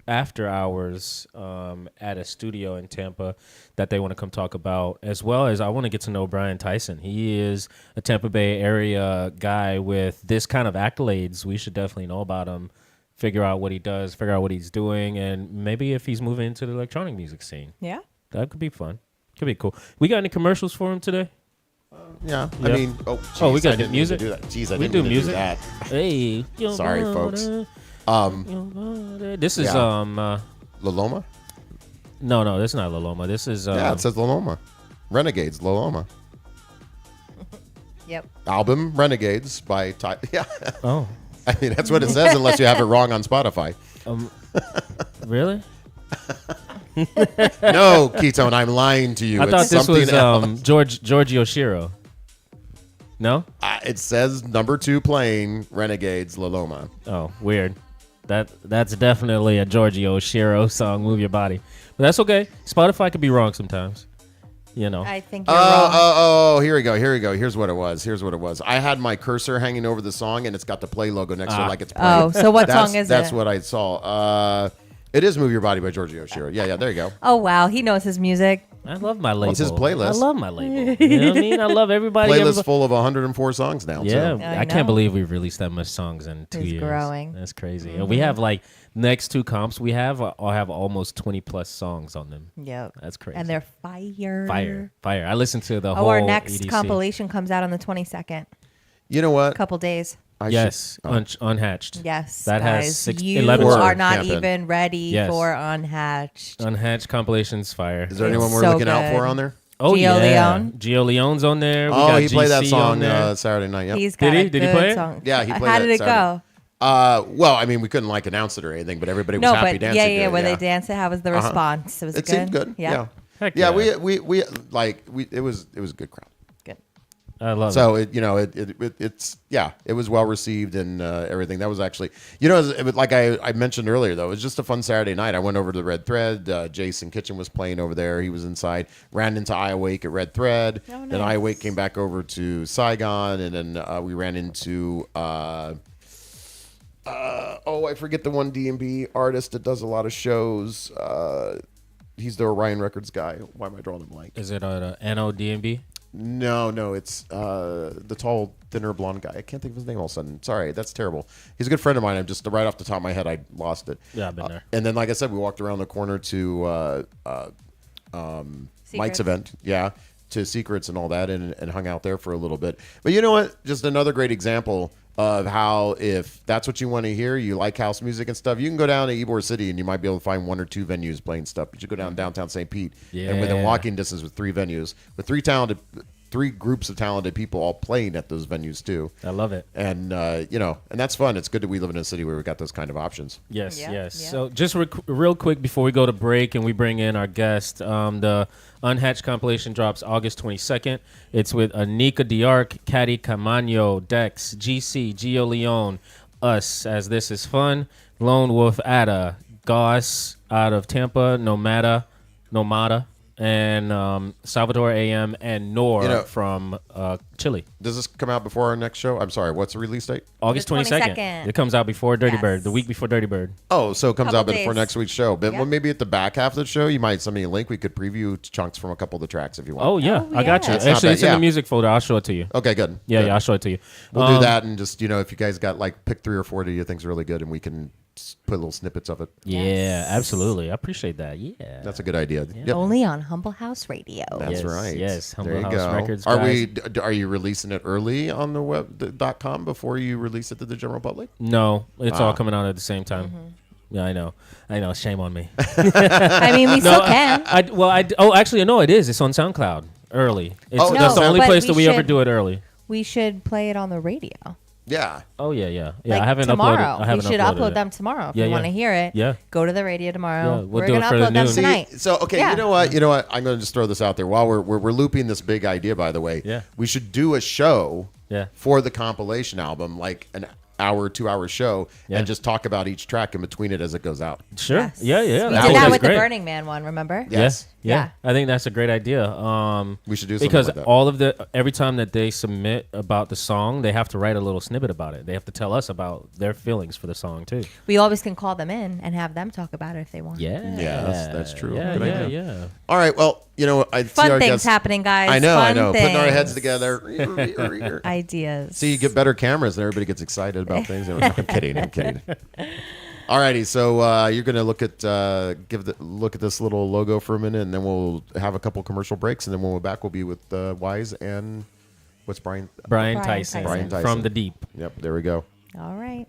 after hours at a studio in Tampa that they want to come talk about, as well as I want to get to know Bryan Tyson. He is a Tampa Bay area guy with this kind of accolades. We should definitely know about him, figure out what he does, figure out what he's doing, and maybe if he's moving into the electronic music scene. Yeah. That could be fun. Could be cool. We got any commercials for him today? Yeah. I mean, we got the music. Jeez, I we didn't do music. Do that. Hey, sorry, folks. This is La Loma? No, this is not La Loma. This is it says La Loma. Renegades, La Loma. Yep. Album Renegades by Yeah. Oh. I mean, that's what it says unless you have it wrong on Spotify. Really? No, Ketone, I'm lying to you. I thought this was Giorgio Shiro. No? It says number 2 playing Renegades La Loma. Oh, weird. That's definitely a Giorgio Shiro song, Move Your Body. But that's okay. Spotify could be wrong sometimes. I think you're wrong. Oh, here we go. Here's what it was. I had my cursor hanging over the song, and it's got the play logo next to it like it's playing. Oh, so what song is it? That's what I saw. It is Move Your Body by Giorgio Shiro. Yeah, there you go. Oh, wow. He knows his music. I love my label. It's his playlist. I love my label. You know what I mean? I love everybody. Playlist full of 104 songs now. Yeah, so. I can't believe we've released that much songs in 2 years. Growing. That's crazy. Mm-hmm. We have next 2 comps we have almost 20 plus songs on them. Yep. That's crazy. And they're fire. Fire. I listened to the whole our next EDC. compilation comes out on the 22nd. You know what? Couple days. Unhatched. Yes, that guys, has 11 songs. are not even ready for Unhatched. Unhatched compilations fire. Is there anyone we're looking out for on there? Oh, Gio Leone. Gio Leone's on there. We got he played that GC song Saturday night. Yep. He's got Did he play it? song. Yeah, he played it. How did it go? Well, I mean, we couldn't announce it or anything, but everybody was happy dancing. Yeah. Where they danced, how was the response? It seemed good. Yeah. Heck yeah. We it was a good crowd. Good. I love So it. it was well received and everything. That was actually, it was like I mentioned earlier though, it was just a fun Saturday night. I went over to the Red Thread. Jason Kitchen was playing over there. He was inside. Ran into Iawake at Red Thread. Oh, Then nice. Iawake came back over to Saigon, and then we ran into. I forget the one D&B artist that does a lot of shows. He's the Orion Records guy. Why am I drawing a blank? Is it NODMB? No, it's the tall, thinner, blonde guy. I can't think of his name all of a sudden. Sorry, that's terrible. He's a good friend of mine. I'm just right off the top of my head, I lost it. Yeah, I've been there. And then, like I said, we walked around the corner to Mike's event. Yeah, to Secrets and all that, and hung out there for a little bit. But you know what? Just another great example of how, if that's what you want to hear, you like house music and stuff, you can go down to Ybor City and you might be able to find 1 or 2 venues playing stuff. But you go down downtown St. Pete, and within walking distance with 3 venues, with 3 groups of talented people all playing at those venues too. I love it. And and that's fun. It's good that we live in a city where we've got those kind of options. Yes, Yeah, yes. yeah. So just real quick before we go to break and we bring in our guest, the Unhatched compilation drops August 22nd. It's with Anika Diarc, Caddy Camano, Dex, GC, Gio Leone, us, as this is fun, Lone Wolf Ada, Goss out of Tampa, Nomada, and Salvador AM and Nor from Chile. Does this come out before our next show? I'm sorry, what's the release date? August The 22nd. It comes out before Dirty Yes. Bird, the week before Dirty Bird. Oh, so it comes Couple out before days. next week's show. But Yeah. well, maybe at the back half of the show, you might send me a link. We could preview chunks from a couple of the tracks if you want. Oh, yeah. Oh, I got you. yeah. That's not Actually, bad, it's in yeah. the music folder. I'll show it to you. Okay, good. Yeah, Good. yeah, I'll show it to you. We'll do that, and just if you guys got like pick 3 or 4 that you think's really good, and we can put little snippets of it. Yeah, Yes. absolutely. I apprate that. Yeah. That's a good idea. Yep. Only on Humble House Radio. That's Yes, right. yes. There Humble you House go. Records, Are you releasing it early on the web.com before you release it to the general public? No, it's all Ah. coming out at the same time. Mm-hmm. Yeah, I know. Shame on me. I mean, we still can. Actually, no, it is. It's on SoundCloud early. It's, Oh, that's no, the only but place that we we ever should- do it early. We should play it on the radio. Yeah. Oh yeah. Like I haven't tomorrow. uploaded. I haven't we should uploaded upload it. them tomorrow. If Yeah, you yeah. want to hear it, Yeah. go to the radio tomorrow. Yeah, we'll We're do going it to for the upload them noon. tonight. So okay, Yeah. you know what? I'm going to just throw this out there while we're looping this big idea. By the way, Yeah. we should do a show Yeah. for the compilation album, like an hour, 2-hour show, Yeah. and just talk about each track in between it as it goes out. Sure. Yes. Yeah. We I did think that that's with great. the Burning Man one, remember? Yeah. Yes. Yeah. Yeah. I think that's a great idea. We should do something because like that. all of every time that they submit about the song, they have to write a little snippet about it. They have to tell us about their feelings for the song too. We always can call them in and have them talk about it if they want. Yeah. Yeah, that's true. Yeah, Good yeah, idea. yeah. All right. Well, I see Fun our things guests. happening, guys. I know. Fun Putting our things. heads together. Ideas. See, you get better cameras, and everybody gets excited about things. I'm kidding. I'm kidding. Alrighty, so you're gonna look at look at this little logo for a minute, and then we'll have a couple commercial breaks, and then when we're back, we'll be with Wise and what's Bryan? Bryan Bryan Tyson, Bryan Tyson. from the deep. Yep, there we go. All right.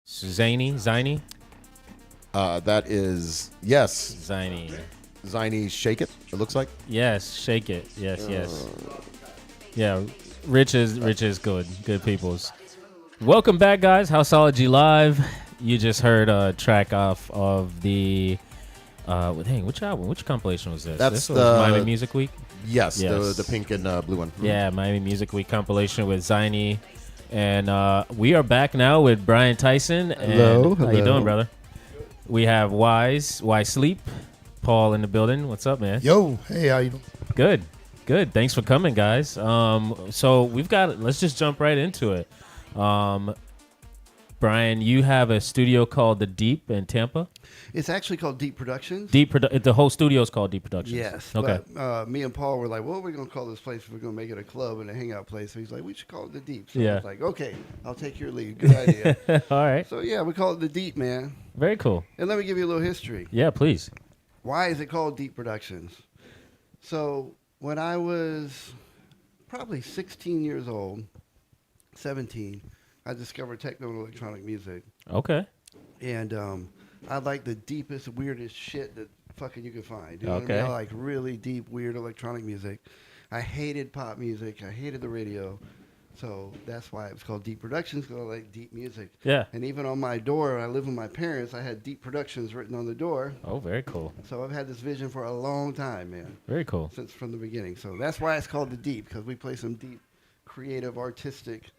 Ziny, That is, yes, Ziny. Ziny Shake It, it looks like. Yes, shake it. Yes. Yeah, Rich is good peoples. Welcome back, guys. Houseology Live. You just heard a track off of the. Dang, which album? Which compilation was this? That's This was the Miami Music Week. Yes, Yes. the pink and blue one. Yeah, Miami Music Week compilation with Ziny. And we are back now with Bryan Tyson. And Hello. How you doing, brother? We have Wise Sleep, Paul in the building. What's up, man? Yo, hey, how you doing? Good. Thanks for coming, guys. So let's just jump right into it. Bryan, you have a studio called The Deep in Tampa. It's actually called Deep Productions. The whole studio is called Deep Productions. Yes. Okay. But, me and Paul were like, what are we going to call this place if we're going to make it a club and a hangout place? So he's like, we should call it The Deep. So I Yeah. was like, okay, I'll take your lead. Good idea. All right. So, yeah, we call it The Deep, man. Very cool. And let me give you a little history. Yeah, please. Why is it called Deep Productions? So when I was probably 16 years old, 17, I discovered techno and electronic music. Okay. And I like the deepest, weirdest shit that fucking you can find. You know what I Okay. mean? I like really deep, weird electronic music. I hated pop music. I hated the radio. So that's why it was called Deep Productions, because I like deep music. Yeah. And even on my door, I live with my parents, I had Deep Productions written on the door. Oh, very cool. So I've had this vision for a long time, man, Very cool. since from the beginning. So that's why it's called The Deep, because we play some deep, creative, artistic,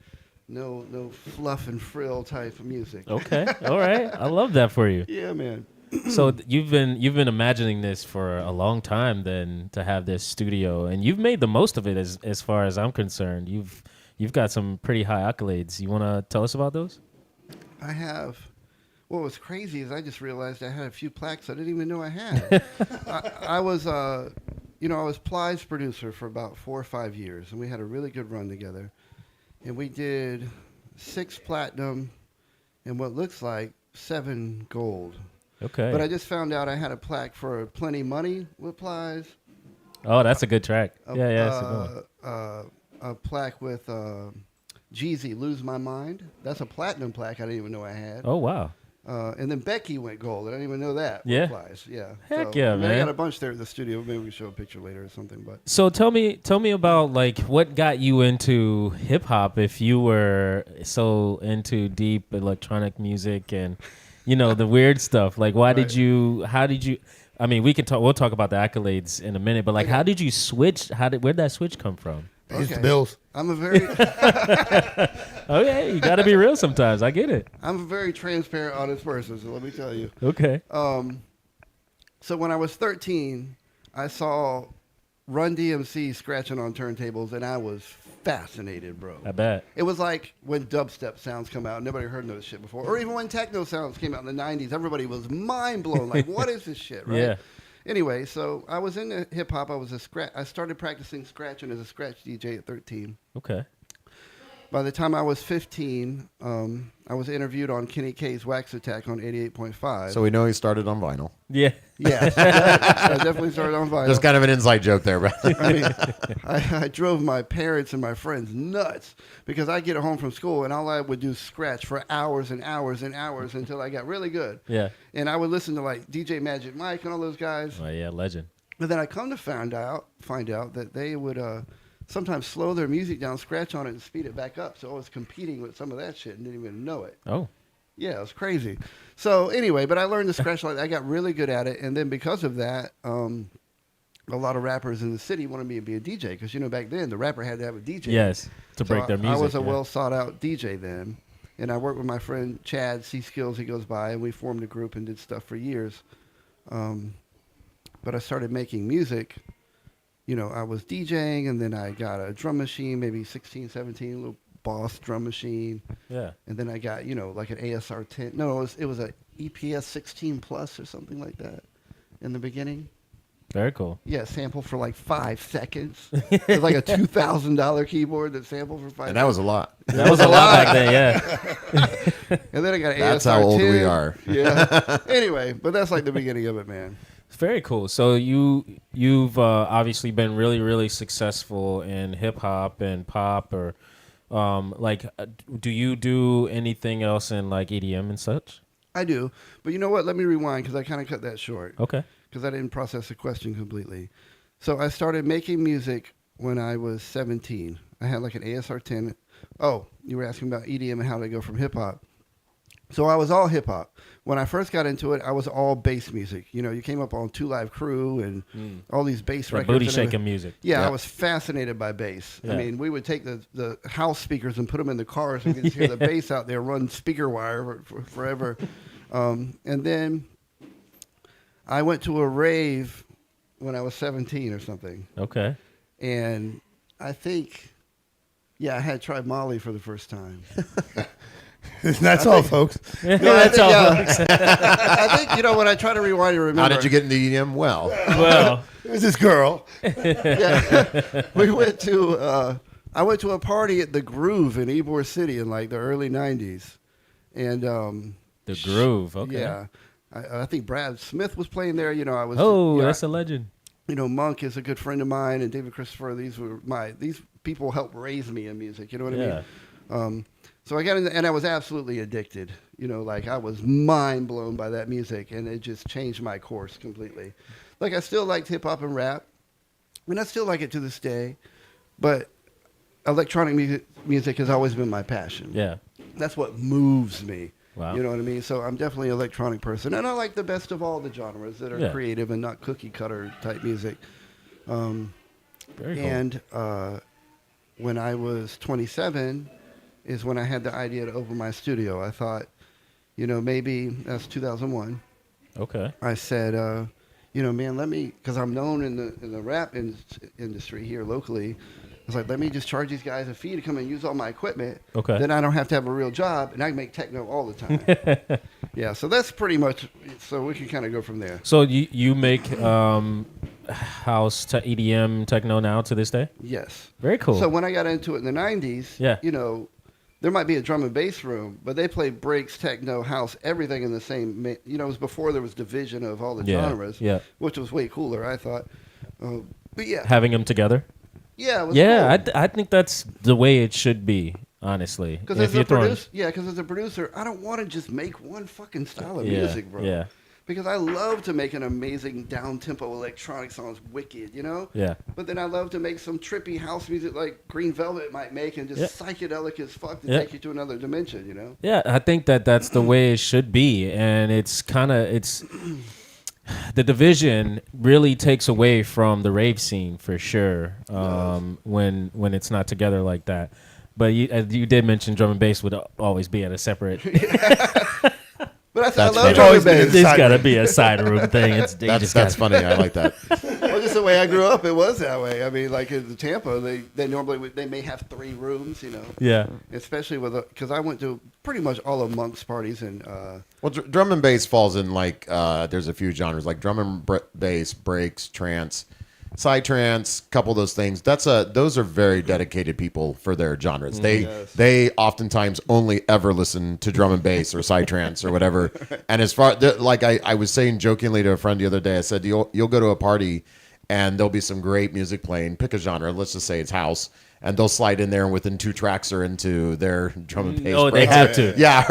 no fluff and frill type of music. Okay. All right. I love that for you. Yeah, man. So you've been imagining this for a long time then to have this studio, and you've made the most of it as far as I'm concerned. You've got some pretty high accolades. You want to tell us about those? I have. What was crazy is I just realized I had a few plaques I didn't even know I had. I was Ply's producer for about 4 or 5 years, and we had a really good run together. And we did 6 platinum and what looks like 7 gold. Okay. But I just found out I had a plaque for Plenty Money with Ply's. Oh, that's a good track. Yeah, that's a good one. A plaque with Jeezy, Lose My Mind. That's a platinum plaque I didn't even know I had. Oh, wow. And then Becky went gold. I didn't even know that. Yeah? Applies. Yeah. Heck yeah, I man. got a bunch there at the studio. Maybe we can show a picture later or something. But So tell me about like what got you into hip hop if you were so into deep electronic music and the weird stuff. Like how did you I mean, we'll talk about the accolades in a minute, but like how did you switch? Where'd that switch come from? Pays the bills. I'm a very Okay, you got to be real sometimes. I get it. I'm a very transparent, honest person. So let me tell you. Okay. So when I was 13, I saw Run DMC scratching on turntables, and I was fascinated, bro. I bet. It was like when dubstep sounds come out. Nobody heard those shit before. Or even when techno sounds came out in the 90s. Everybody was mind blown. Like, what is this shit, right? Yeah. Anyway, so I was into hip hop. I started practicing scratching as a scratch DJ at 13. Okay. By the time I was 15, I was interviewed on Kenny K's Wax Attack on 88.5. So we know he started on vinyl. Yeah. Yeah, I definitely started on vinyl. Just kind of an inside joke there, but I mean, I drove my parents and my friends nuts because I get home from school and all I would do is scratch for hours and hours and hours until I got really good. Yeah. And I would listen to like DJ Magic Mike and all those guys. Oh yeah, legend. But then I come to find out that they would sometimes slow their music down, scratch on it, and speed it back up. So I was competing with some of that shit and didn't even know it. Oh. Yeah, it was crazy. So anyway, but I learned to scratch like that. I got really good at it, and then because of that, a lot of rappers in the city wanted me to be a DJ because back then the rapper had to have a DJ. Yes, to break their music. I was a yeah. well sought out DJ then, and I worked with my friend Chad C Skills. He goes by, and we formed a group and did stuff for years. But I started making music. I was DJing, and then I got a drum machine, maybe 16, 17, little Boss drum machine. Yeah. And then I got, like an ASR 10. No, it was a EPS 16 Plus or something like that in the beginning. Very cool. Yeah, sample for like 5 seconds. It was like a $2,000 keyboard that sampled for 5 and that was a lot. That was a lot back then, yeah. And then I got an That's ASR how old 10. we are. Yeah. Anyway, but that's like the beginning of it, man. Very cool. So you've obviously been really, really successful in hip hop and pop or Do you do anything else in like EDM and such? I do, but you know what? Let me rewind because I kind of cut that short. Okay. Because I didn't process the question completely. So I started making music when I was 17. I had like an ASR 10. Oh, you were asking about EDM and how to go from hip hop. So I was all hip hop. When I first got into it, I was all bass music. You know, you came up on 2 Live Crew and all these bass records. Booty shaking music. Yeah, I was fascinated by bass. Yeah. I mean, we would take the house speakers and put them in the car so we could just hear the bass out there run speaker wire for forever. And then I went to a rave when I was 17 or something. Okay. And I think, I had tried Molly for the first time. That's all, folks. That's all. I think, when I try to rewind and remember. How did you get into EDM? Well, Well, It was this girl. We went to, I went to a party at the Groove in Ybor City in like the early 90s. And, the Groove. Okay. yeah, I think Brad Smith was playing there. I was. That's a legend. Monk is a good friend of mine, and David Christopher. These people helped raise me in music. You know what I mean? So I got into, and I was absolutely addicted. I was mind blown by that music, and it just changed my course completely. Like I still liked hip hop and rap, and I still like it to this day, but electronic music has always been my passion. Yeah. That's what moves me. Wow. You know what I mean? So I'm definitely an electronic person. And I like the best of all the genres that are creative and not cookie cutter type music. Very cool. And when I was 27 is when I had the idea to open my studio. I thought, maybe that's 2001. Okay. I said, man, let me, because I'm known in the rap industry here locally. I was like, let me just charge these guys a fee to come and use all my equipment. Okay. Then I don't have to have a real job, and I can make techno all the time. Yeah, so that's pretty much, so we can kind of go from there. So you make house EDM techno now to this day? Yes. Very cool. So when I got into it in the 90s, there might be a drum and bass room, but they play breaks, techno, house, everything in the same, it was before there was division of all the genres, which was way cooler, I thought. But yeah. Having them together? Yeah, it was cool. I think that's the way it should be, honestly. Because as a producer, I don't want to just make one fucking style of music, bro. Yeah. Because I love to make an amazing down-tempo electronic songs, wicked, Yeah. But then I love to make some trippy house music like Green Velvet might make and just psychedelic as fuck to take you to another dimension, Yeah, I think that's the way it should be. And it's the division really takes away from the rave scene for sure when it's not together like that. But you did mention drum and bass would always be at a separate. But I love drum and bass. There's got to be a side room thing. that's funny. I like that. Well, just the way I grew up, it was that way. I mean, like in Tampa, they normally they may have 3 rooms, Yeah. Especially because I went to pretty much all of Monk's parties and. Well, drum and bass falls in like there's a few genres like drum and bass, breaks, trance, psytrance, couple of those things. Those are very dedicated people for their genres. They oftentimes only ever listen to drum and bass or psytrance or whatever. And as far like I was saying jokingly to a friend the other day, I said you'll go to a party and there'll be some great music playing. Pick a genre. Let's just say it's house. And they'll slide in there, and within 2 tracks are into their drum and bass. Oh, they have to. Yeah,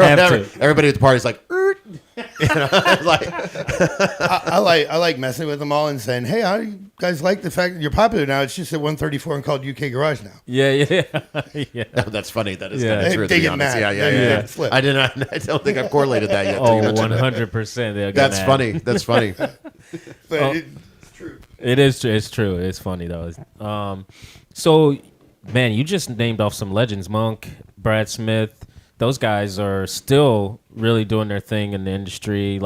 everybody at the party's like, I like messing with them all and saying, hey, how do you guys like the fact that you're popular now? It's just at 134 and called UK Garage now. Yeah. That's funny. That is kind of true. They To be get honest. mad. Yeah. Flip. I don't think I've correlated that yet. Oh, 100%. That's funny. That's funny. But it's true. It is. It's true. It's funny though. So, man, you just named off some legends. Monk, Brad Smith. Those guys are still really doing their thing in the industry,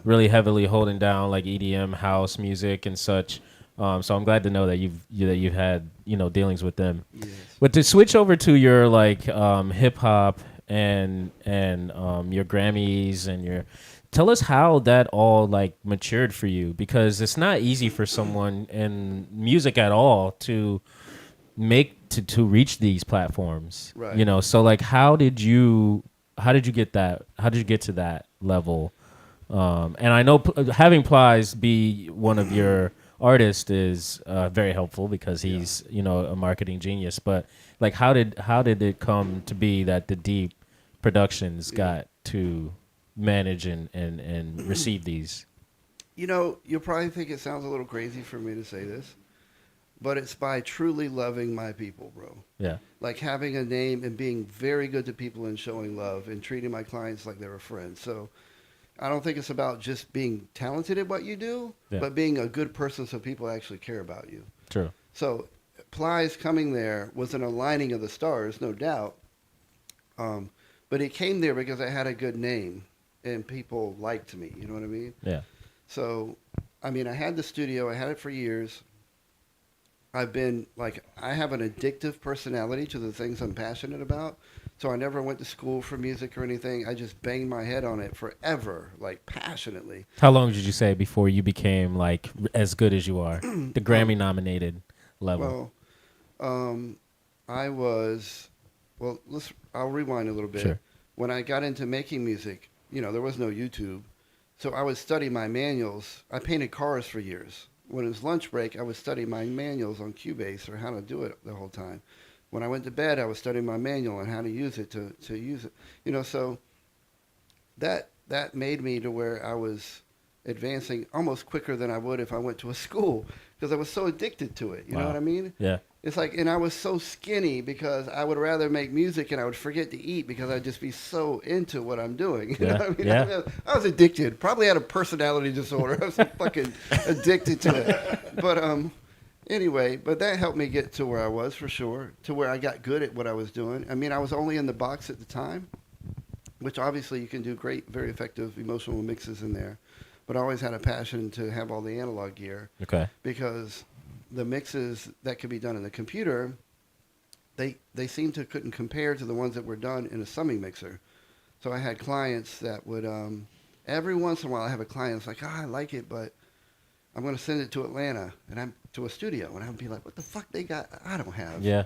really heavily holding down like EDM, house music, and such. So I'm glad to know that you've had dealings with them. Yes. But to switch over to your hip hop and your Grammys and your, tell us how that all matured for you, because it's not easy for someone in music at all to to reach these platforms, right? So how did you get that? How did you get to that level? And I know having Plies be one of your artist is very helpful because he's a marketing genius. But like, how did it come to be that the Deep Productions got to manage and receive these? You'll probably think it sounds a little crazy for me to say this, but it's by truly loving my people, bro. Yeah. Like having a name and being very good to people and showing love and treating my clients like they were friends. So I don't think it's about just being talented at what you do, but being a good person so people actually care about you. True. So Plies coming there was an aligning of the stars, no doubt. But it came there because I had a good name and people liked me. You know what I mean? Yeah. So, I mean, I had the studio. I had it for years. I have an addictive personality to the things I'm passionate about. So I never went to school for music or anything. I just banged my head on it forever, like passionately. How long did you say before you became like as good as you are? The Grammy nominated level. Well, I'll rewind a little bit. Sure. When I got into making music, there was no YouTube. So I would study my manuals. I painted cars for years. When it was lunch break, I would study my manuals on Cubase or how to do it the whole time. When I went to bed, I was studying my manual on how to use it to use it. So that made me to where I was advancing almost quicker than I would if I went to a school because I was so addicted to it. You know what I mean? Yeah. It's like, and I was so skinny because I would rather make music and I would forget to eat because I'd just be so into what I'm doing. You know what I mean? Yeah. I was addicted. Probably had a personality disorder. I was fucking addicted to it. But anyway, but that helped me get to where I was for sure, to where I got good at what I was doing. I mean, I was only in the box at the time, which obviously you can do great, very effective emotional mixes in there. But I always had a passion to have all the analog gear. Okay. Because the mixes that could be done in the computer, they seemed to couldn't compare to the ones that were done in a summing mixer. So I had clients that would, every once in a while I have a client that's like, I like it, but I'm going to send it to Atlanta and I'm to a studio. And I would be like, what the fuck they got I don't have? Yeah.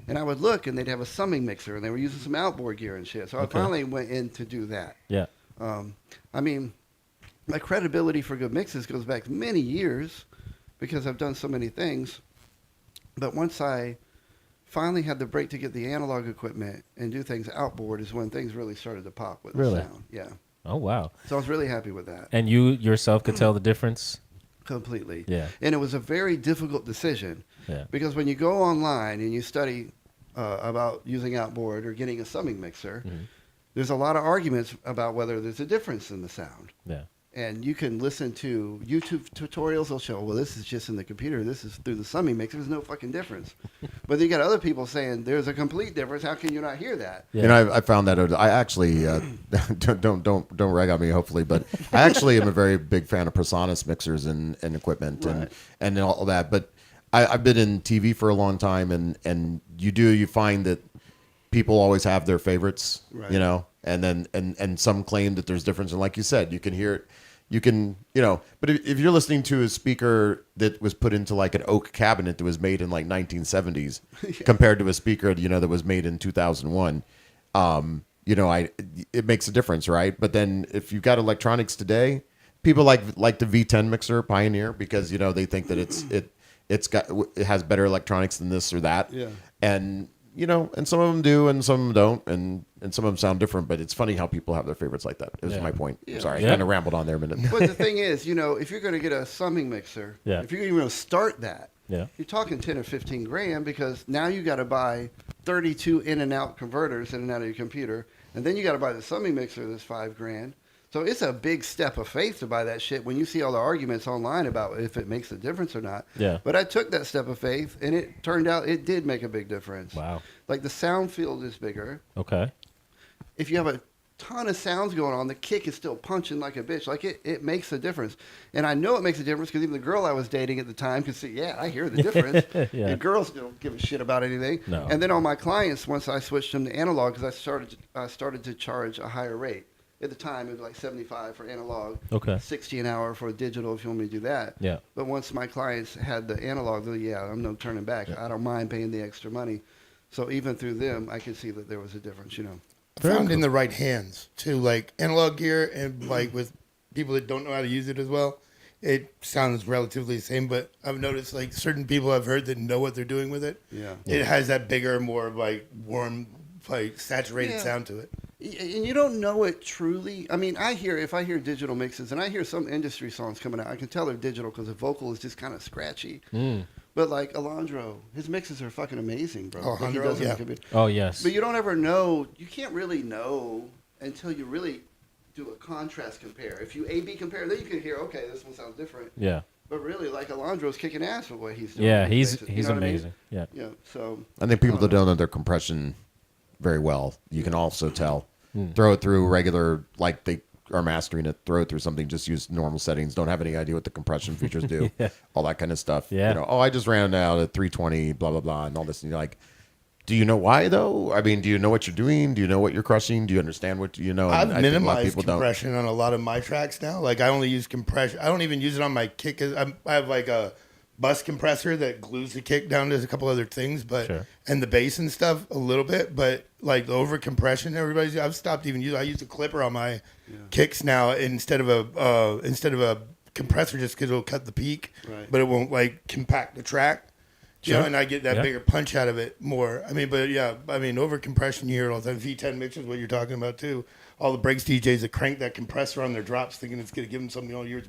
And I would look and they'd have a summing mixer and they were using some outboard gear and shit. So I finally went in to do that. Yeah. I mean, my credibility for good mixes goes back many years because I've done so many things. But once I finally had the break to get the analog equipment and do things outboard is when things really started to pop with the sound. Yeah. Oh, wow. So I was really happy with that. And you yourself could tell the difference? Completely. Yeah. And it was a very difficult decision. Yeah. Because when you go online and you study about using outboard or getting a summing mixer, there's a lot of arguments about whether there's a difference in the sound. Yeah. And you can listen to YouTube tutorials. They'll show, well, this is just in the computer. This is through the summing mixer. There's no fucking difference. But then you got other people saying there's a complete difference. How can you not hear that? Yeah. I found that I actually don't rag on me, hopefully, but I actually am a very big fan of PreSonus mixers and equipment and all that. But I've been in TV for a long time, and you find that people always have their favorites, and then and some claim that there's difference. And like you said, you can hear it. You can, but if you're listening to a speaker that was put into like an oak cabinet that was made in like 1970s compared to a speaker, that was made in 2001, it makes a difference, right? But then if you've got electronics today, people like the V10 mixer Pioneer because, they think that it has better electronics than this or that. Yeah. And some of them do and some of them don't, and some of them sound different, but it's funny how people have their favorites like that. Is my point. Yeah. Sorry, I kind of rambled on there a minute. But the thing is, if you're going to get a summing mixer, if you're going to start that, you're talking 10 or 15 grand because now you got to buy 32 in and out converters in and out of your computer, and then you got to buy the summing mixer that's $5 grand. So it's a big step of faith to buy that shit when you see all the arguments online about if it makes a difference or not. Yeah. But I took that step of faith, and it turned out it did make a big difference. Wow. Like the sound field is bigger. Okay. If you have a ton of sounds going on, the kick is still punching like a bitch. Like it makes a difference. And I know it makes a difference because even the girl I was dating at the time could see, I hear the difference. And girls don't give a shit about anything. No. And then all my clients, once I switched them to analog, because I started to charge a higher rate. At the time, it was like $75 for analog, $60 an hour for digital if you want me to do that. Yeah. But once my clients had the analog, I'm no turning back. I don't mind paying the extra money. So even through them, I could see that there was a difference, Found in the right hands, too, like analog gear and like with people that don't know how to use it as well. it sounds relatively the same, but I've noticed like certain people I've heard that know what they're doing with it. Yeah. It has that bigger, more like warm, like saturated sound to it. And you don't know it truly. I mean, if I hear digital mixes, and I hear some industry songs coming out, I can tell they're digital because the vocal is just kind of scratchy. But like Alejandro, his mixes are fucking amazing, bro. Alejandro, like yeah. Oh yes. But you don't ever know. You can't really know until you really do a contrast compare. If you A/B compare, then you can hear, okay, this one sounds different. Yeah. But really, like Alejandro's kicking ass with what he's doing. Yeah, with he's mixes, you know what I mean? amazing. Yeah. Yeah. So I think people that don't know their compression very well, you can also tell. Throw it through regular, like they are mastering it, throw it through something, just use normal settings, don't have any idea what the compression features do, all that kind of stuff. Yeah. You know, I just ran out at 320, blah, blah, blah, and all this. And you're like, do you know why, though? I mean, do you know what you're doing? Do you know what you're crushing? Do you understand what you know? I've And I think a lot of minimized people compression on a lot of my tracks now. Like I only use compression. I don't even use it on my kick. I have like a bus compressor that glues the kick down to a couple other things, but and the bass and stuff a little bit. But like the over compression, I've stopped even using. I use a clipper on my kicks now instead of a compressor, just because it'll cut the peak, but it won't like compact the track. You know, and I get that bigger punch out of it more. I mean, but yeah, I mean, over compression, you hear it all the time. V10 mixers, what you're talking about too. All the breaks DJs that crank that compressor on their drops, thinking it's going to give them something all year.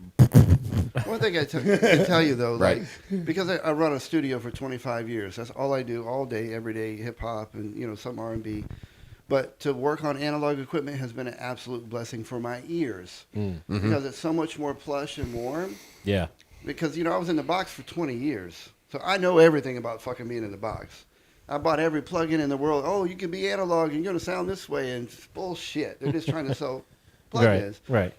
one thing I can tell you though, Right. like, because I run a studio for 25 years, that's all I do all day, every day, hip hop and some R&B. But to work on analog equipment has been an absolute blessing for my ears because it's so much more plush and warm. Yeah. Because I was in the box for 20 years, so I know everything about fucking being in the box. I bought every plug-in in the world. Oh, you can be analog and you're gonna sound this way, and it's bullshit. They're just trying to sell plugins. Right.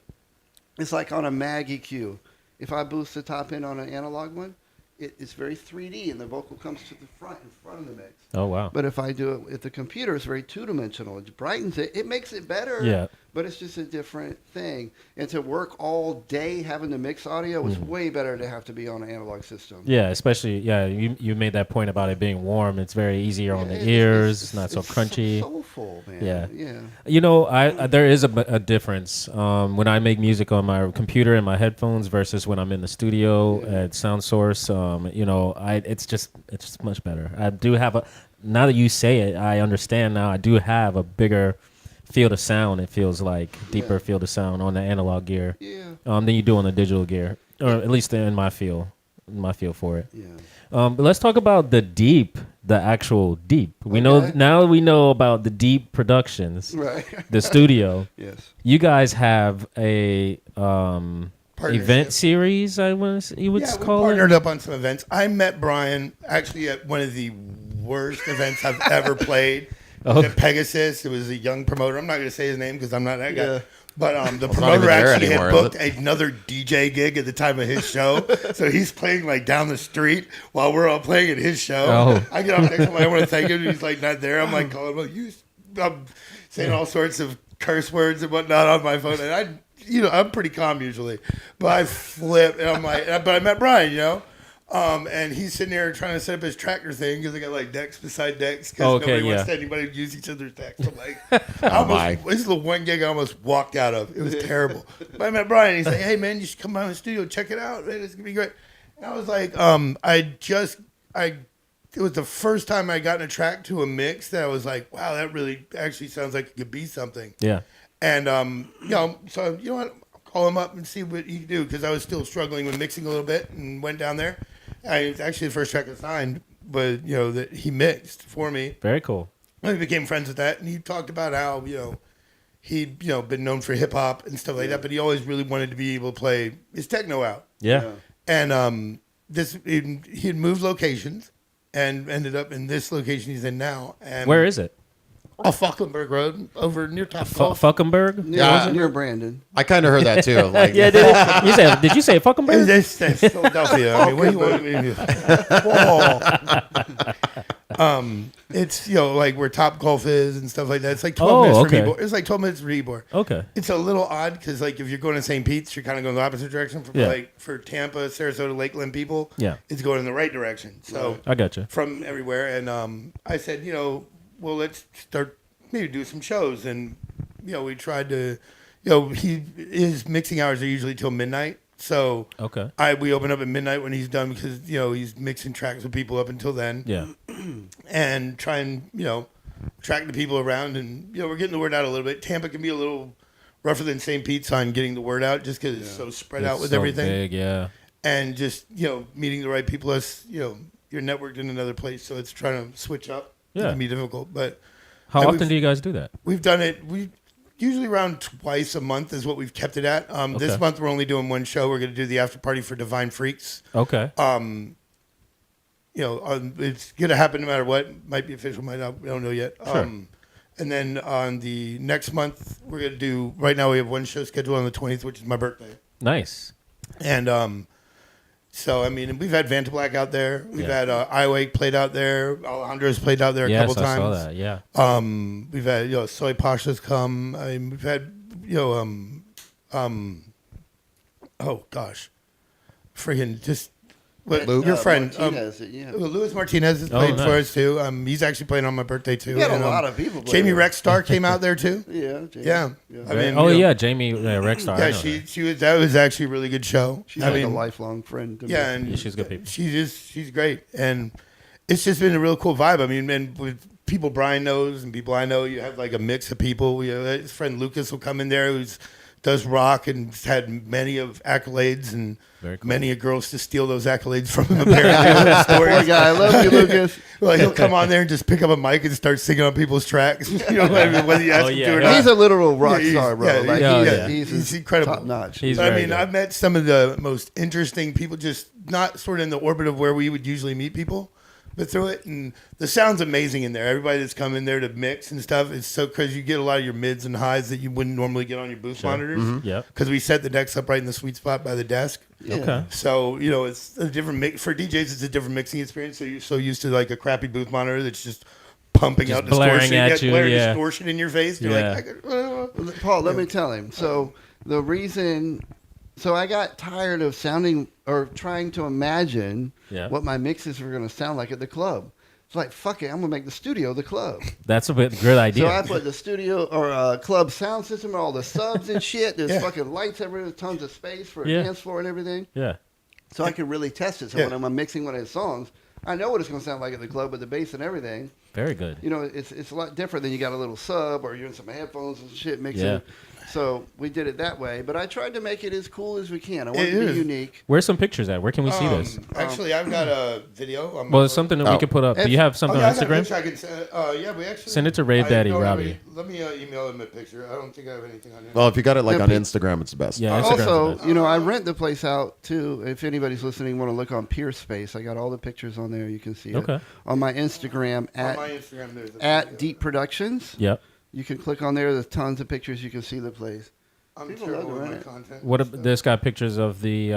It's like on a Mag EQ. If I boost the top end on an analog one, it's very 3D, and the vocal comes to the front, in front of the mix. Oh wow. But if I do it with the computer, it's very two-dimensional. It brightens it. It makes it better. Yeah. But it's just a different thing. And to work all day having to mix audio is way better to have to be on an analog system. Yeah, especially you made that point about it being warm. It's very easier on the It's- ears. It's not so crunchy. So soulful, man. Yeah. Yeah. I there is a difference when I make music on my computer and my headphones versus when I'm in the studio at Sound Source. It's just much better. I do have now that you say it, I understand now. I do have a bigger field of sound. It feels like deeper field of sound on the analog gear. Yeah. Than you do on the digital gear, or at least in my feel for it. Yeah. But let's talk about the actual deep. We know about the Deep Productions, Right. the studio. Yes. You guys have a Partnership. event series. You would We call partnered it. up on some events. I met Bryan actually at one of the worst events I've ever played. At Pegasus. It was a young promoter. I'm not going to say his name because I'm not that guy. Yeah. But the not promoter even there actually anymore, had is booked another DJ gig at the time of his show. So he's playing like down the street while we're all playing at his show. Oh. I get off next to him. I want to thank him. He's like not there. I'm like calling him. I'm saying all sorts of curse words and whatnot on my phone. And I'm pretty calm usually. But I flip and I'm like, but I met Bryan, and he's sitting there trying to set up his tractor thing because they got like decks beside decks because nobody wants anybody to use each other's decks. So like, this is the one gig I almost walked out of. It was terrible. But I met Bryan. He's like, "Hey man, you should come by the studio, check it out. Man, it's gonna be great." And I was like, it was the first time I got in a track to a mix that I was like, "Wow, that really actually sounds like it could be something." Yeah. And so you know what? Call him up and see what he can do because I was still struggling with mixing a little bit and went down there. It's actually the first track I signed, but that he mixed for me. Very cool. And we became friends with that, and he talked about how he'd been known for hip hop and stuff like that, but he always really wanted to be able to play his techno out. Yeah. And he had moved locations and ended up in this location he's in now. And Where is it? Off Falkenberg Road, over near Top Golf. Fuckenberg? Near Brandon. I kind of heard that too. Like, Did you say Fuckenberg? That's Philadelphia. I mean, what do you want? It's like where Top Golf is and stuff like that. It's like 12 minutes from Ybor. It's like 12 minutes from Ybor. Okay. It's a little odd because like if you're going to St. Pete's, you're kind of going the opposite direction. For Tampa, Sarasota, Lakeland people, it's going in the right direction. So I got you. From everywhere, and I said, well, let's start maybe do some shows, and we tried to, his mixing hours are usually till midnight. So Okay. we open up at midnight when he's done because he's mixing tracks with people up until then. Yeah. And try and track the people around, and we're getting the word out a little bit. Tampa can be a little rougher than St. Pete's on getting the word out just because it's so spread out with so everything. Big, yeah. And just meeting the right people. Us, you're networked in another place, so it's trying to switch up. Yeah. It can be difficult, but How often do you guys do that? we've done it. We usually around twice a month is what we've kept it at. This month we're only doing one show. We're going to do the after party for Divine Freaks. Okay. It's going to happen no matter what. Might be official, might not. We don't know yet. Sure. And then on the next month, we're going to do. Right now, we have one show scheduled on the 20th, which is my birthday. Nice. And so I mean, we've had Vanta Black out there. We've had Iwake played out there. Alejandro's played out there a couple times. Yes, I saw that. Yeah. We've had Soy Pasha's come. I mean, we've had oh gosh, friggin' just. Your friend, Martinez, Luis Martinez has played nice. for us too. He's actually playing on my birthday too. We had And, a lot of people. Jamie Rexstar came out there too. Yeah. Jamie. Yeah. I mean, Jamie Rexstar. Yeah, she was. That was actually a really good show. She's like a lifelong friend to me. Yeah, and she's good people. She's great, and it's just been a real cool vibe. I mean, and with people Bryan knows and people I know, you have like a mix of people. His friend Lucas will come in there who's does rock and has had many of accolades and Very cool. many of girls to steal those accolades from him. Apparently, Poor guy, I love you, Lucas. well, he'll come on there and just pick up a mic and start singing on people's tracks. Whether you ask him to or not. He's a literal rock Yeah, star, bro. He's incredible. Top notch. He's But, I very mean, good. I've met some of the most interesting people, just not sort of in the orbit of where we would usually meet people, but through it. And the sound's amazing in there. Everybody that's come in there to mix and stuff, it's so because you get a lot of your mids and highs that you wouldn't normally get on your booth monitors. Mm-hmm. Yep. Because we set the decks up right in the sweet spot by the desk. Yeah. Okay. So, it's a different mix. For DJs, it's a different mixing experience. So you're so used to like a crappy booth monitor that's just pumping Just out blaring distortion. at you, blaring yeah. distortion in your face. You're Yeah. like, Paul, let me tell him. So the reason, so I got tired of sounding or trying to imagine what my mixes were going to sound like at the club. It's like, fuck it, I'm going to make the studio the club. That's a good idea. So I put the studio or club sound system, all the subs and shit. There's fucking lights everywhere, tons of space for a dance floor and everything. Yeah. So I can really test it. So when I'm mixing one of his songs, I know what it's going to sound like at the club with the bass and everything. Very good. It's a lot different than you got a little sub or you're in some headphones and shit mixing. Yeah. So we did it that way, but I tried to make it as cool as we can. I want it to be unique. Where's some pictures at? Where can we see this? Actually, I've got a video. Well, it's something that we can put up. Do you have something on Instagram? I can send, we actually Send it to Rave Daddy no, Robbie. Let me email him a picture. I don't think I have anything on it. Well, if you got it like on Instagram, it's the best. Yeah, Instagram's the Also, best. I rent the place out too. If anybody's listening, want to look on Peer Space, I got all the pictures on there. You can see it on my Instagram on my Instagram. There's a at video. Deep Productions. Yep. You can click on there. There's tons of pictures. You can see the place. I'm People terrible love with my it. content. What? This got pictures of the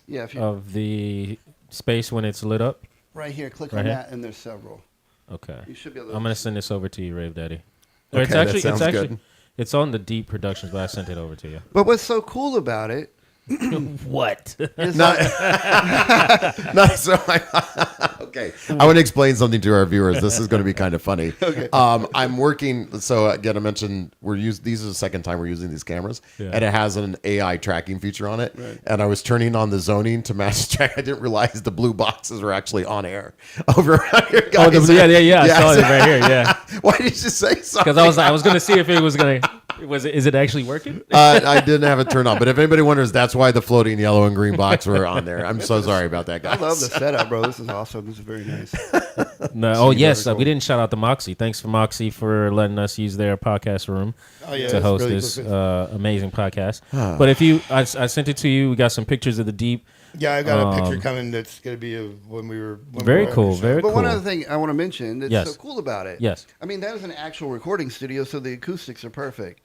If you of the space when it's lit up. right here, click Right on here? that, and there's several. Okay. You should be able to. I'm gonna send this over to you, Rave Daddy. Okay, it's that actually sounds good. it's on the Deep Productions, but I sent it over to you. But what's so cool about it What? is No, okay. I want to explain something to our viewers. This is going to be kind of funny. Okay. I'm working. So again, I mentioned these are the second time we're using these cameras, and it has an AI tracking feature on it. Right. And I was turning on the zoning to match track. I didn't realize the blue boxes were actually on air over here, guys. Oh, yeah. I saw it right here. Yeah. Why did you say something? Because I was gonna see if it was gonna. Is it actually working? I didn't have it turned on, but if anybody wonders, that's why the floating yellow and green box were on there. I'm so sorry about that, guys. I love the setup, bro. This is awesome. This is very nice. No. Oh yes, we didn't shout out the Moxy. Thanks for Moxy for letting us use their podcast room to host really this cool. amazing podcast. But if you, I sent it to you. We got some pictures of the Deep. Yeah, I got a picture coming that's going to be when we were. Very cool. Very But cool. one other thing I want to mention that's so cool about it. Yes. I mean, that is an actual recording studio, so the acoustics are perfect.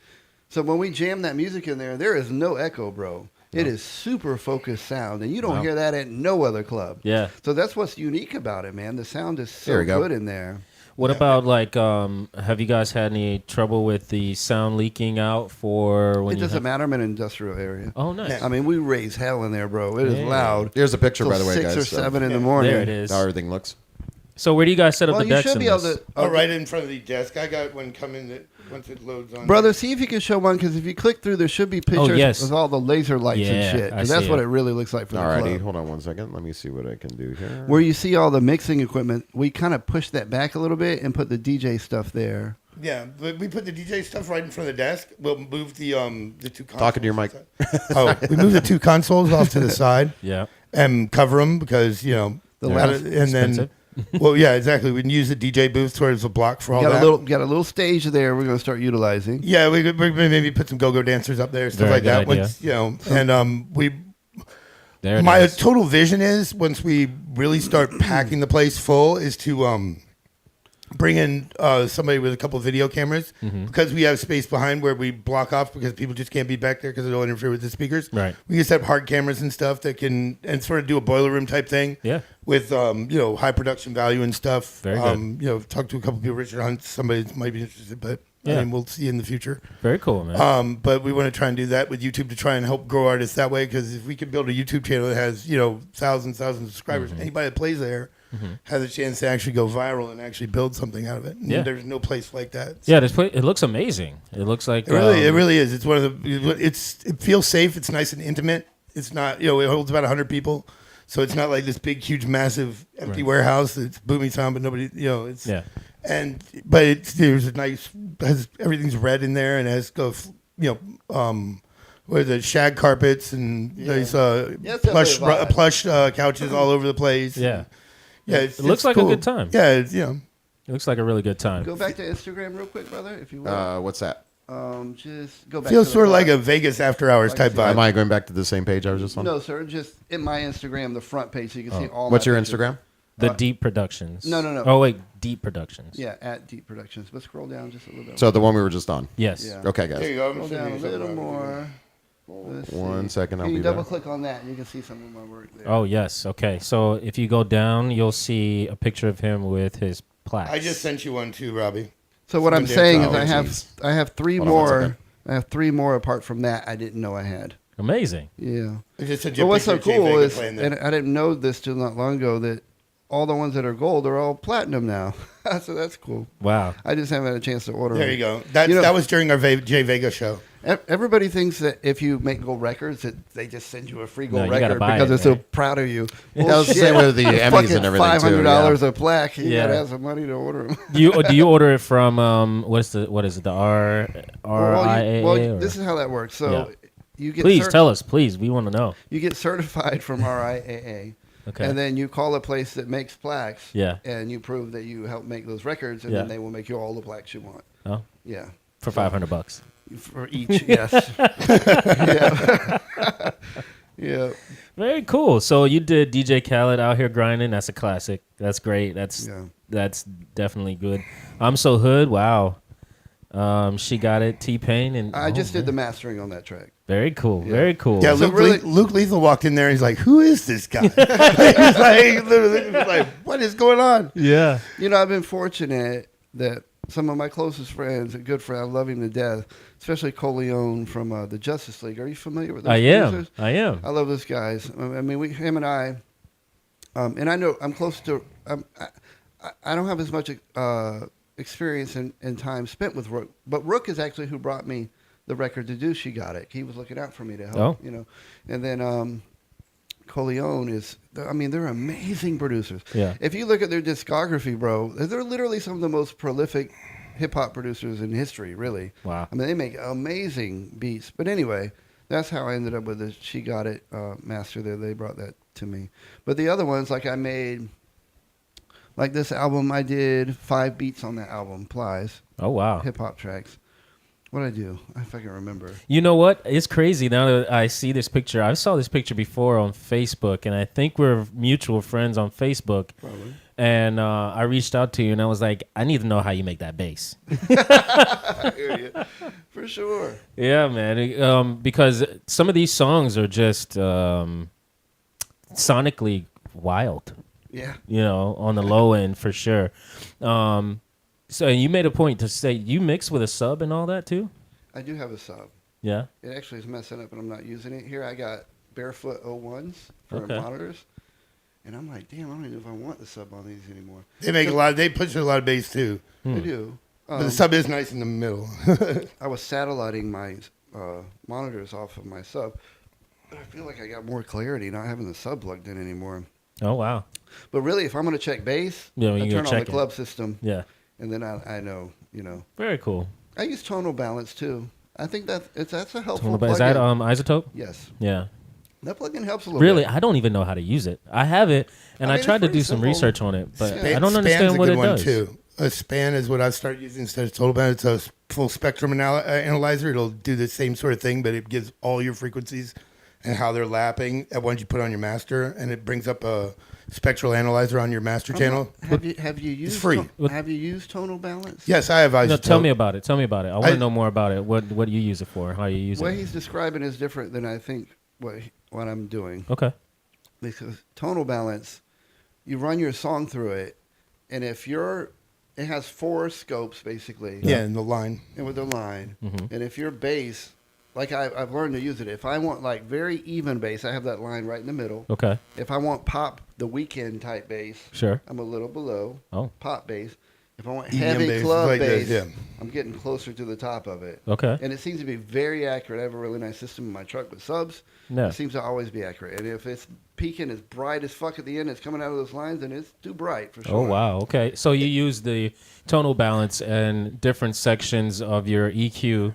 So when we jam that music in there is no echo, bro. It is super focused sound, and you don't hear that at no other club. Yeah. So that's what's unique about it, man. The sound is so There we go. good in there. What about like? Have you guys had any trouble with the sound leaking out for when It doesn't matter. I'm in an industrial area. Oh, nice. I mean, we raise hell in there, bro. It is loud. Here's a picture, Till by the way, 6 guys. or 7 in the morning. There it is. How everything looks. So where do you guys set up Well, the you decks should in be able this? to. Oh, right in front of the desk. I got one coming that once it loads on. Brother, see if you can show one, because if you click through, there should be pictures yes. with all the laser lights Yeah, and shit. I 'Cause that's see what it. it really looks like for the Alrighty, club. hold on one second. Let me see what I can do here. Where you see all the mixing equipment, we kind of pushed that back a little bit and put the DJ stuff there. Yeah, but we put the DJ stuff right in front of the desk. We'll move the two consoles. Talking to your mic. Oh, we move the two consoles off to the side Yeah. and cover them because and Expensive. then well, yeah, exactly. We can use the DJ booth towards the block for all Got that. got a little stage there. We're going to start utilizing. Yeah, we could maybe put some go-go dancers up there, stuff Very like that. good Once, and we. There it My is. total vision is once we really start packing the place full is to bring in somebody with a couple of video cameras because we have space behind where we block off because people just can't be back there because it'll interfere with the speakers. Right. We just have hard cameras and stuff that can and sort of do a boiler room type thing. Yeah. With high production value and stuff. Very good. Talk to a couple of people. Richard Hunt, somebody that might be interested, but Yeah. I mean, we'll see in the future. Very cool, man. But we want to try and do that with YouTube to try and help grow artists that way. Because if we could build a YouTube channel that has thousands of subscribers, anybody that plays there has a chance to actually go viral and actually build something out of it. And Yeah. there's no place like that. Yeah, this place, it looks amazing. It looks like It really is. It's one of the. It feels safe. It's nice and intimate. It's not. It holds about 100 people, so it's not like this big, huge, massive empty warehouse. It's booming sound, but nobody. It's Yeah. But there's a nice. Everything's red in there and has what is it? Shag carpets and there's it's definitely a vibe. plush couches all over the place. Yeah. Yeah. It looks like a good time. Yeah. It's, It looks like a really good time. Go back to Instagram real quick, brother, if you will. What's that? Just go back. feels to the sort of front. like a Vegas after hours type vibe. Am I going back to the same page I was just on? No, sir. Just in my Instagram, the front page, so you can see all. What's my your pictures. Instagram? The Deep Productions. No. Oh, wait. Deep Productions. Yeah, at Deep Productions. But scroll down just a little bit. So the one we were just on. Yes. Yeah. Okay, There guys. you go. I'm Scroll sending down a you something little over more. Let's One see. second, I'll Can be you there. double click on that, and you can see some of my work there. Oh, yes. Okay. So if you go down, you'll see a picture of him with his plaques. I just sent you one too, Robbie. So what I'm Some saying damn is, time. I have three Hold on one more. second. I have three more apart from that I didn't know I had. Amazing. Yeah. I just sent you But a what's picture so of Jay cool Vega is, playing there. and I didn't know this till not long ago, that all the ones that are gold are all platinum now. So that's cool. Wow. I just haven't had a chance to order There them. you go. That was during our Jay Vega show. Everybody thinks that if you make gold records, that they just send you a free gold No, you gotta record buy because it, they're so man. proud of you. That was the same with the Emmys Fucking and everything, too, $500 a plaque. You Yeah. gotta have some money to order them. Do you order it from what is it? The RIAA? Well, this is how that works. So Yeah. you get Please tell us, please. We want to know. you get certified from RIAA. Okay. And then you call a place that makes plaques. Yeah. And you prove that you helped make those records, and Yeah. then they will make you all the plaques you want. Oh, Yeah. for $500. For each, yes. yeah. Yeah. Very cool. So you did DJ Khaled Out Here Grinding. That's a classic. That's great. Yeah. That's definitely good. I'm So Hood. Wow. She Got It. T-Pain. And I just did the mastering on that track. Very cool. Yeah. Very cool. Yeah, So Luke Lethal walked in there. He's like, "Who is this guy?" He's like, literally, like, "What is going on?" Yeah. You know, I've been fortunate that some of my closest friends, a good friend, I love him to death, especially Coleon from the Justice League. Are you familiar with those I am. producers? I am. I love those guys. I mean, him and I, and I know I'm close to. I don't have as much experience and time spent with Rook, but Rook is actually who brought me the record to do She Got It. He was looking out for me to help, Oh. you know. And then Coleon is, I mean, they're amazing producers. Yeah. If you look at their discography, bro, they're literally some of the most prolific hip hop producers in history, really. Wow. I mean, they make amazing beats. But anyway, that's how I ended up with the She Got It master there. They brought that to me. But the other ones, like I made, like this album, I did 5 beats on that album, Plies, Oh, wow. hip hop tracks. What'd I do? If I can remember. You know what? It's crazy now that I see this picture. I saw this picture before on Facebook, and I think we're mutual friends on Facebook. Probably. And I reached out to you, and I was like, I need to know how you make that bass. I hear you. For sure. Yeah, man. Because some of these songs are just sonically wild, Yeah. you know, on the low end for sure. So you made a point to say you mix with a sub and all that too? I do have a sub. Yeah. It actually is messing up, and I'm not using it. Here I got Barefoot 01s for Okay. monitors. And I'm like, damn, I don't even know if I want the sub on these anymore. They they push a lot of bass too. They do. But the sub is nice in the middle. I was satelliting my monitors off of my sub. I feel like I got more clarity not having the sub plugged in anymore. Oh wow. But really, if I'm going to check bass, Yeah, I you turn go on the check it. club system, Yeah. and then I know, you know. Very cool. I use tonal balance too. I think that's a helpful Is that plugin. Isotope? Yes, Yeah. that plugin helps a little Really, bit. I don't even know how to use it. I have it, and I I, mean, tried it's to do pretty some simple. research on it, but Span- I don't Span's understand a what good it one does. too. A span is what I started using instead of total band. It's a full spectrum analyzer. It'll do the same sort of thing, but it gives all your frequencies and how they're lapping at ones you put on your master, and it brings up a spectral analyzer on your master channel. Have you used free. Have you used tonal balance? Yes, I have No, isotope. tell me about it. Tell me about it. I want to know more about it. What do you use it for? How you use What it? he's describing is different than I think what I'm doing. Okay. Because tonal balance, you run your song through it, and if it has 4 scopes basically. Yeah, in the line. And with the line, Mhm. and if your bass, like I've learned to use it. If I want like very even bass, I have that line right in the middle. Okay. If I want pop, the weekend type bass, Sure. I'm a little below Oh. pop bass. If I want EDM heavy bass, club like bass, this, yeah. I'm getting closer to the top of it. Okay. And it seems to be very accurate. I have a really nice system in my truck with subs. Yeah. It seems to always be accurate. And if it's peaking as bright as fuck at the end, it's coming out of those lines, then it's too bright for sure. Oh wow. Okay. So you use the tonal balance and different sections of your EQ,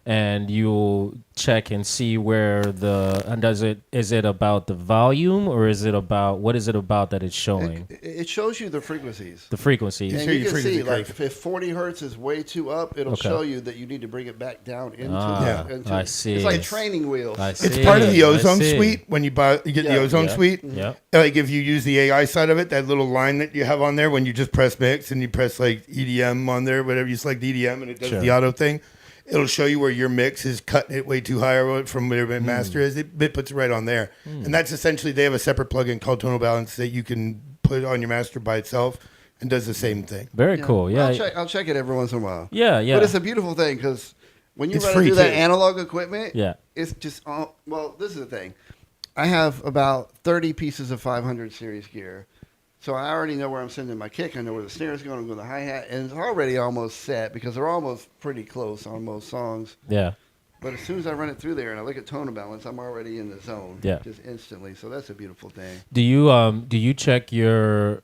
and you'll check and see where is it about the volume, or is it about what is it about that it's showing? It shows you the frequencies. The frequencies. And show you you can frequency see, like, curve. if 40 hertz is way too up, it'll Okay. show you that you need to bring it back down into Ah, into- I see. It's like training wheels. I see. It's part of the I ozone see. suite when you get Yeah. the ozone Yeah. suite. Yeah. Like if you use the AI side of it, that little line that you have on there when you just press mix and you press like EDM on there, whatever you select EDM and it does Sure. the auto thing, it'll show you where your mix is cutting it way too high or from whatever master is. It puts it right on there. And that's essentially, they have a separate plugin called Tonal Balance that you can put on your master by itself and does the same thing. Very cool. Yeah. I'll check it every once in a while. Yeah. Yeah. But it's a beautiful thing because when you It's run free, through that too. analog equipment, Yeah. it's just well. This is the thing. I have about 30 pieces of 500 series gear, so I already know where I'm sending my kick. I know where the snare is going. I'm going to the hi hat, and it's already almost set because they're almost pretty close on most songs. Yeah. But as soon as I run it through there and I look at tonal balance, I'm already in the zone. Yeah. Just instantly. So that's a beautiful thing. Do you check your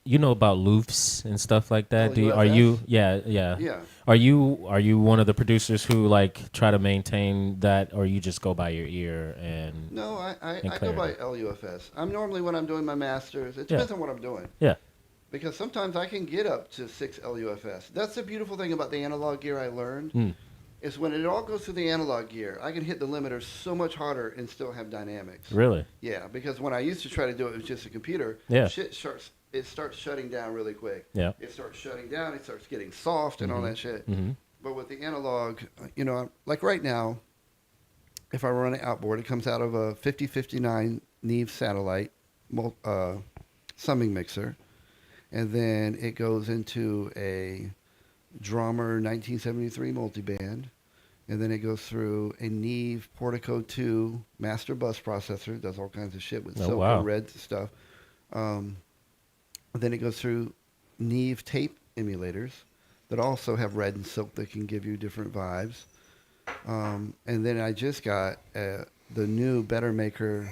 you know about loofs and stuff like that? Are you yeah. Yeah. Are you one of the producers who like try to maintain that, or you just go by your ear and No, I And go by clarity. LUFS. I'm normally when I'm doing my masters. It Yeah. depends on what I'm doing. yeah. Because sometimes I can get up to 6 LUFS. That's the beautiful thing about the analog gear I learned. Mm. Is when it all goes through the analog gear, I can hit the limiter so much harder and still have dynamics. Really? Yeah, because when I used to try to do it with just a computer, Yeah. it starts shutting down really quick. Yeah. It starts shutting down, it starts getting soft and all that shit. Mm-hmm. But with the analog, like right now, if I run it outboard, it comes out of a 5059 Neve satellite summing mixer. And then it goes into a Drummer 1973 multiband. And then it goes through a Neve Portico 2 master bus processor. Does all kinds of shit with silk wow. and red stuff. Then it goes through Neve tape emulators that also have red and silk that can give you different vibes. And then I just got the new Better Maker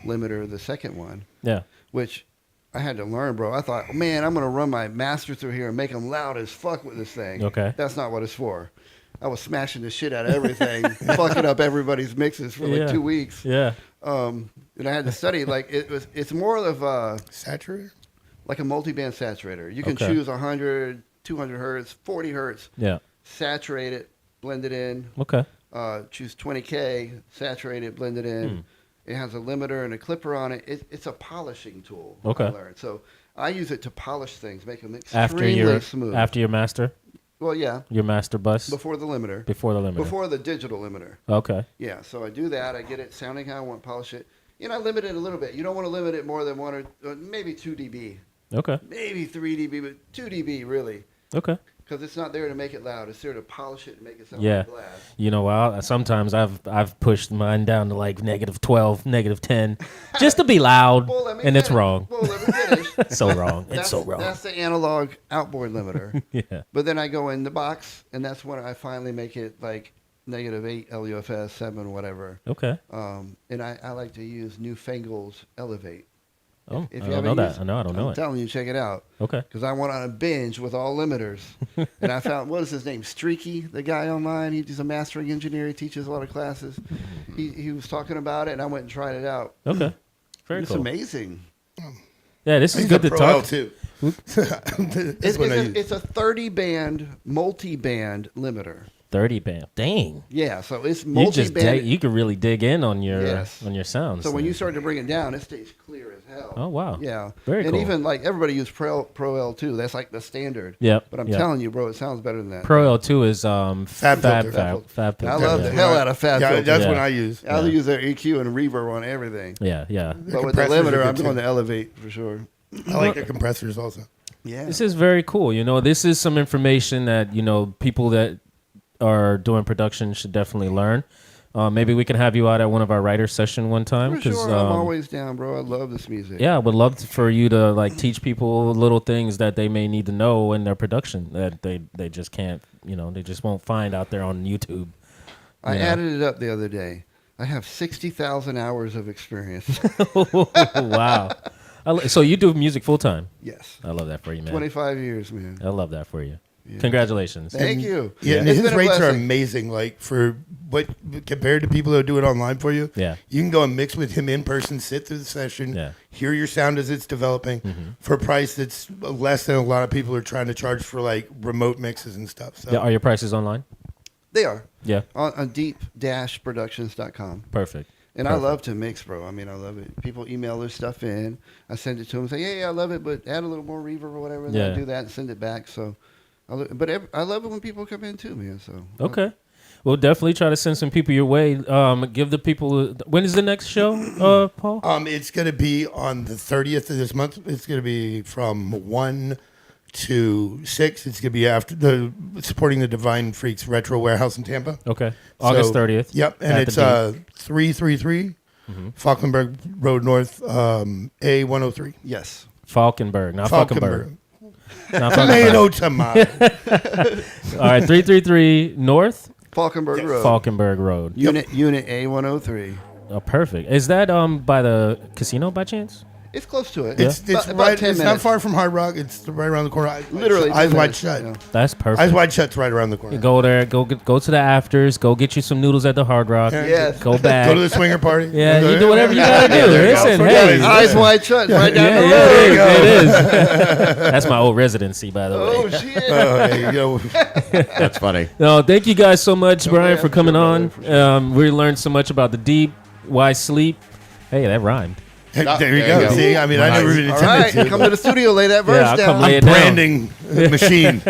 limiter, the second one, Yeah. which I had to learn, bro. I thought, man, I'm going to run my master through here and make them loud as fuck with this thing. Okay. That's not what it's for. I was smashing the shit out of everything, fucking up everybody's mixes for like Yeah. 2 weeks. Yeah. And I had to study. Like it's more of Saturator? like a multi-band saturator. You can Okay. choose 100, 200 hertz, 40 hertz, Yeah. saturate it, blend it in. Okay. Choose 20K, saturate it, blend it in. It has a limiter and a clipper on it. It's a polishing tool. Okay. I learned. So I use it to polish things, make them extremely After smooth. your master Well, yeah, bus before the limiter. before the limiter. Before the digital limiter. Okay. Yeah, so I do that. I get it sounding how I want, polish it. I limit it a little bit. You don't want to limit it more than 1 or maybe 2 dB. Okay. Maybe 3 dB, but 2 dB really. Okay. because it's not there to make it loud. It's there to polish it and make it sound Yeah. like glass. You know, sometimes I've pushed mine down to like -12, -10, just to be loud, Well, let me and it's finish. wrong. Well, let me finish. So wrong. It's so wrong. That's the analog outboard limiter. Yeah. But then I go in the box, and that's when I finally make it like -8 LUFS 7 whatever. Okay. And I like to use Newfangle's Elevate. Oh, If I you don't haven't know that. used- I know. I don't know I'm it. telling you, check it out. Okay. Because I went on a binge with all limiters. And I found, what is his name? Streaky, the guy online. He's a mastering engineer. He teaches a lot of classes. He was talking about it, and I went and tried it out. Okay. Very It's cool. amazing. Yeah, this is He's good a to Pro talk. L too. That's what I use. It's a 30-band, multi-band limiter. 30 band. Dang. Yeah, so it's You just multi-band. you could really dig in on your Yes. sounds. So when there. you start to bring it down, it stays clear as hell. Oh, wow. Yeah. Very and cool. even like everybody uses Pro L2. That's like the standard. Yep, But I'm yep. telling you, bro, it sounds better than that. Pro L2 is Fab filter. Fab I filter. love the hell out of Fab Yeah, filter. that's Yeah. what I use. I'll use their EQ and reverb on everything. Yeah, yeah. But with the compressors are limiter, good I'm too. going to Elevate for sure. I like the compressors also. Yeah. This is very cool. You know, this is some information that, you know, people that are doing production should definitely learn. Maybe we can have you out at one of our writer session one time. For sure, I'm always down, bro. I love this music. Yeah, I would love for you to like teach people little things that they may need to know in their production that they just can't, you know, they just won't find out there on YouTube. I Yeah. added it up the other day. I have 60,000 hours of experience. Wow. So you do music full time? Yes. I love that for you, man. 25 years, man. I love that for you. Congratulations. Thank you. Yeah, and It's his been a rates are blessing. amazing. Like for what compared to people that do it online for you. Yeah. You can go and mix with him in person, sit through the session, Yeah. hear your sound as it's developing for a price that's less than a lot of people are trying to charge for like remote mixes and stuff. So Yeah, are your prices online? They are. Yeah. On deep-productions.com. Perfect. And Perfect. I love to mix, bro. I mean, I love it. People email their stuff in. I send it to them and say, hey, I love it, but add a little more reverb or whatever. And Yeah. I do that and send it back. So, I love it when people come in too, man. So Okay. We'll definitely try to send some people your way. Give the people. When is the next show, Paul? it's going to be on the 30th of this month. It's going to be from 1 to 6. It's going to be after supporting the Divine Freaks Retro Warehouse in Tampa. Okay. August 30th. Yep, and at it's the 333 Falkenberg Road North, A103. yes. Falkenberg, not Falkenberg. Not Tomato, Falkenberg. tomato. All right, 333 North Falkenberg Road. Falkenberg Road. Unit A103. Oh, perfect. Is that by the casino by chance? It's close to it. It's About right. 10 It's not minutes. far from Hard Rock. It's right around the corner. Literally Eyes 10 wide minutes, shut. yeah. That's perfect. Eyes wide shut's right around the corner. Go there. Go to the afters. Go get you some noodles at the Hard Rock. Yes. Go back. Go to the swinger party. Yeah, you do whatever you gotta do. there you go. Listen, So, hey. guys, Eyes wide shut, right down Yeah, the yeah, road. it is. That's my old residency, by the way. Oh, shit. Oh, hey, you know, That's funny. No, thank you guys so much, Brian, yeah, for coming sure, on. brother, for We learned so much about the deep, why sleep. Hey, that rhymed. there you There you go. go. See, I mean, I never even All intended right, to. come to the studio, lay that verse I'll down. come lay it down. Branding machine.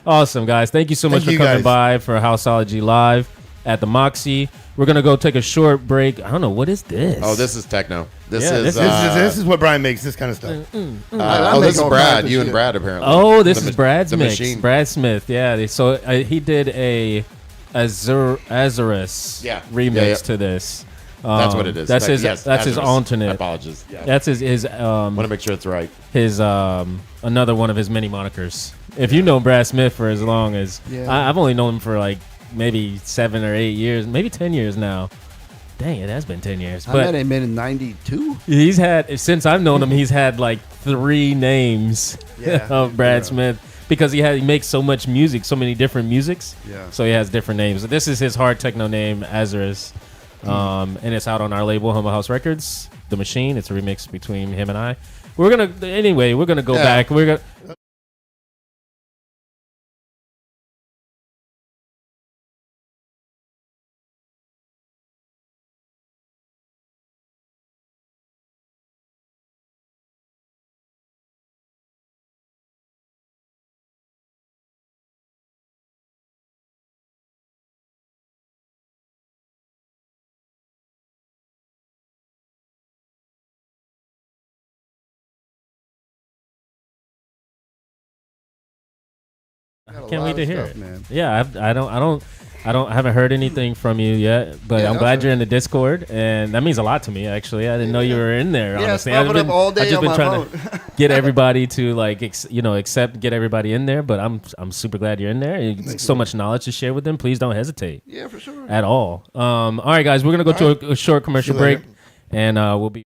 Awesome, guys. Thank you so much Thank for you, coming guys. by for Houseology Live at the Moxy. We're going to go take a short break. I don't know. What is this? Oh, this is techno. This Yeah, is This is what Brian makes. This kind of stuff. I this make is all Brad. kinds of You and shit. Brad apparently. Oh, this The is ma- Brad's the mix. machine. Brad Smith. Yeah. So he did a Azurus Yeah. remix Yeah, yeah. to this. That's what it is. That's his. Yes, that's his Azurus. alternate. Apologies. Yeah. That's his Want to make sure it's right. his another one of his many monikers. If you know Brad Smith for as long as Yeah. I've only known him for like maybe 7 or 8 years, maybe 10 years now. Dang, it has been 10 years. I But met him in 92. he's had since I've known him, he's had like 3 names Yeah. of Brad Yeah. Smith because he makes so much music, so many different musics. Yeah. So he has different names. So this is his hard techno name, Azurus. And it's out on our label, Humble House Records. The Machine. It's a remix between him and I. We're gonna go Yeah. back. We're gonna Got a Can't lot wait to of hear stuff, it. man. Yeah, I haven't heard anything from you yet, but Yeah, I'm glad okay. you're in the Discord, and that means a lot to me. Actually, I didn't know you were in there. Yeah, Honestly, spam it up all day I've just on been my trying phone. to get everybody to like get everybody in there. But I'm super glad you're in there. So much knowledge to share with them. Please don't hesitate Yeah, for sure. at all. All right, guys, we're gonna go to a short commercial See you break, later. and we'll be.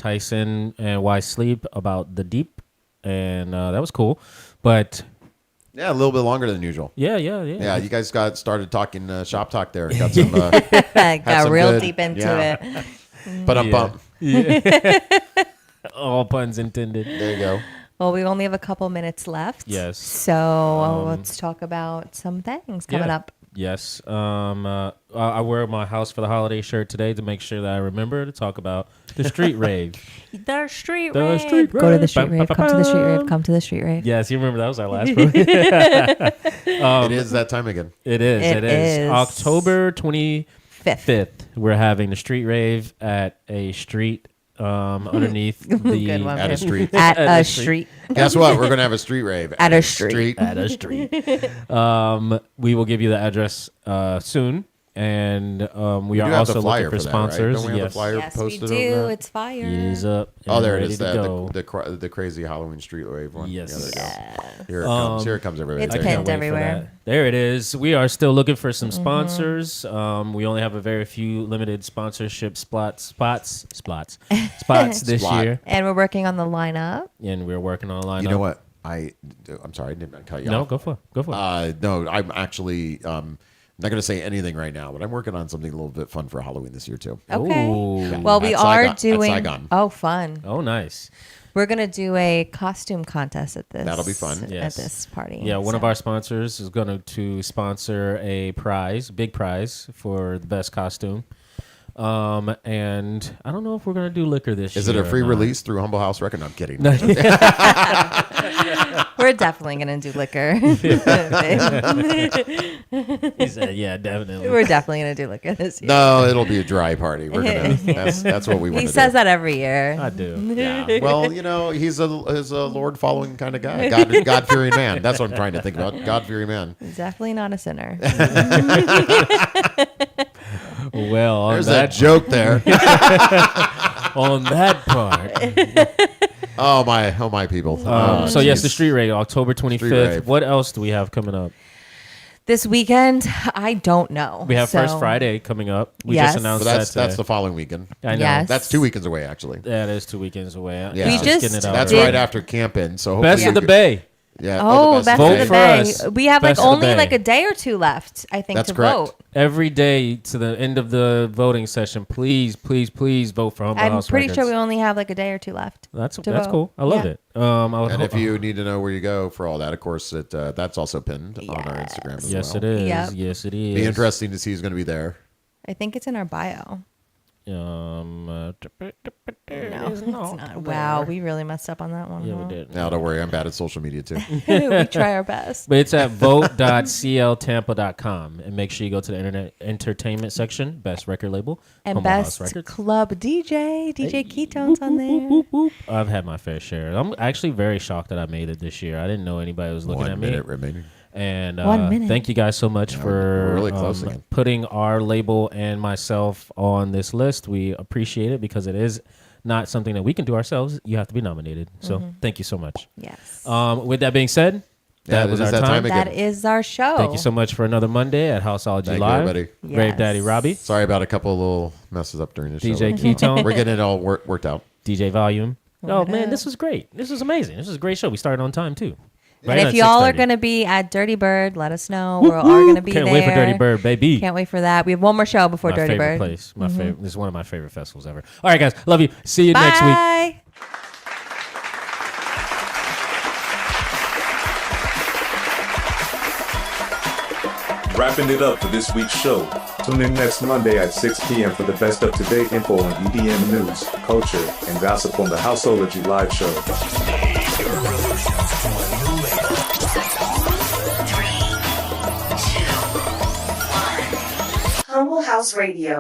Tyson and Why Sleep about the deep, and that was cool. But Yeah, a little bit longer than usual. yeah. Yeah, you guys got started talking shop talk there. Got some. Got some real good- deep into yeah. it. But I'm bummed. All puns intended. There you go. Well, we only have a couple minutes left. Yes. So let's talk about some things coming Yeah. up. Yes. I wear my House for the Holiday shirt today to make sure that I remember to talk about the street rave. The street The rave. street Go to the rave. street rave. Come to the street rave. Come to the street rave. Yes, you remember that was our last one. It is that time again. It is. It It is. is. October 25th. Fifth. We're having the street rave at a street underneath the Good one. At a street. At At a a street. Guess what? We're gonna have a street rave At a street. at a street. We will give you the address soon, and we are do have also the flyer looking for for that, right? sponsors. Don't we have the yes, flyer Yes, we posted do. over there? It's fire. Ease up. Oh, and there it ready is. to go. The crazy Halloween street rave one. Yes. Yeah, there it goes. Here it comes. Here it comes, everybody. It's There you pinned go. Wait for everywhere. that. There it is. We are still looking for some sponsors. We only have a very few limited sponsorship spots this Splot. year, And we're working on the lineup. and we're working on a lineup. You know what? I'm sorry, I didn't mean to cut you No, off. go for it. No, I'm actually not going to say anything right now, but I'm working on something a little bit fun for Halloween this year too. Okay. Ooh. Well, we At are Saigon- at doing. Saigon. Oh, fun. Oh, nice. We're gonna do a costume contest at this. That'll be fun. Yes. At this party. Yeah, one of So- our sponsors is going to sponsor a big prize for the best costume. And I don't know if we're going to do liquor this year. Is it a or free not. release through Humble House Record? No, I'm kidding. We're definitely gonna do liquor. He said, yeah, definitely. We're definitely gonna do liquor this year. No, it'll be a dry party. We're gonna. That's what we want He to says do. that every year. I do. Yeah. Well, he's a Lord following kind of guy. God fearing man. That's what I'm trying to think about. God fearing man. He's definitely not a sinner. Well, on There's that that joke there. on that part. Oh my people. So yes, jeez. the street rave, October 25th. Street rave. What else do we have coming up? This weekend, I don't know. We have So- First Friday coming up. We Yes. just announced So that's that. the following weekend. I know. Yes. That's 2 weekends away, actually. That is 2 weekends away. Yeah. We just getting it out That's did- right after camp in. So Best hopefully of the you- Bay. Yeah. Oh, best Vote of the for Bay. us. We have Best of like the only Bay. like a day or two left, I think, That's to correct. vote. Every day to the end of the voting session, please vote for Humble I'm House pretty Records. sure we only have like a day or two left. That's to that's vote. cool. I love Yeah. it. I would And if hope- you need to know where you go for all that, of course, that's also pinned on our Instagram as yes, well. it is. Yep. Yes, it is. Be interesting to see who's going to be there. I think it's in our bio. No, it's not not. there. Wow, we really messed up on that one. Yeah, huh? we did. Now, don't worry, I'm bad at social media too. We try our best. But it's at vote.cltampa.com. And make sure you go to the internet entertainment section, best record label, And Humble House best Records. club DJ Ketone's on there. I've had my fair share. I'm actually very shocked that I made it this year. I didn't know anybody was looking 1 at minute me. remaining. And 1 minute. thank you guys so much we're for really close again. putting our label and myself on this list. We appreciate it because it is not something that we can do ourselves. You have to be nominated. So thank you so much. Yes. With that being said, Yeah, that was it is our that time. time again. That is our show. Thank you so much for another Monday at Houseology Thank you, Live. everybody. Grave Yes. Daddy Robbie, Sorry about a couple of little messes up during the show. DJ Ketone, We're getting it all worked out. DJ Volume. Oh What man, up? this was great. This was amazing. This was a great show. We started on time too. And if y'all are going to be at Dirty Bird, let us know. We're all going to be Can't there. wait for Dirty Bird, baby. Can't wait for that. We have one more show before My Dirty favorite Bird. place. My favorite. This is one of my favorite festivals ever. All right, guys. Love you. See you next week. Bye. Wrapping it up for this week's show. Tune in next Monday at 6 p.m. for the best up-to-date info on EDM news, culture, and gossip on the Houseology Live show. Humble House Radio.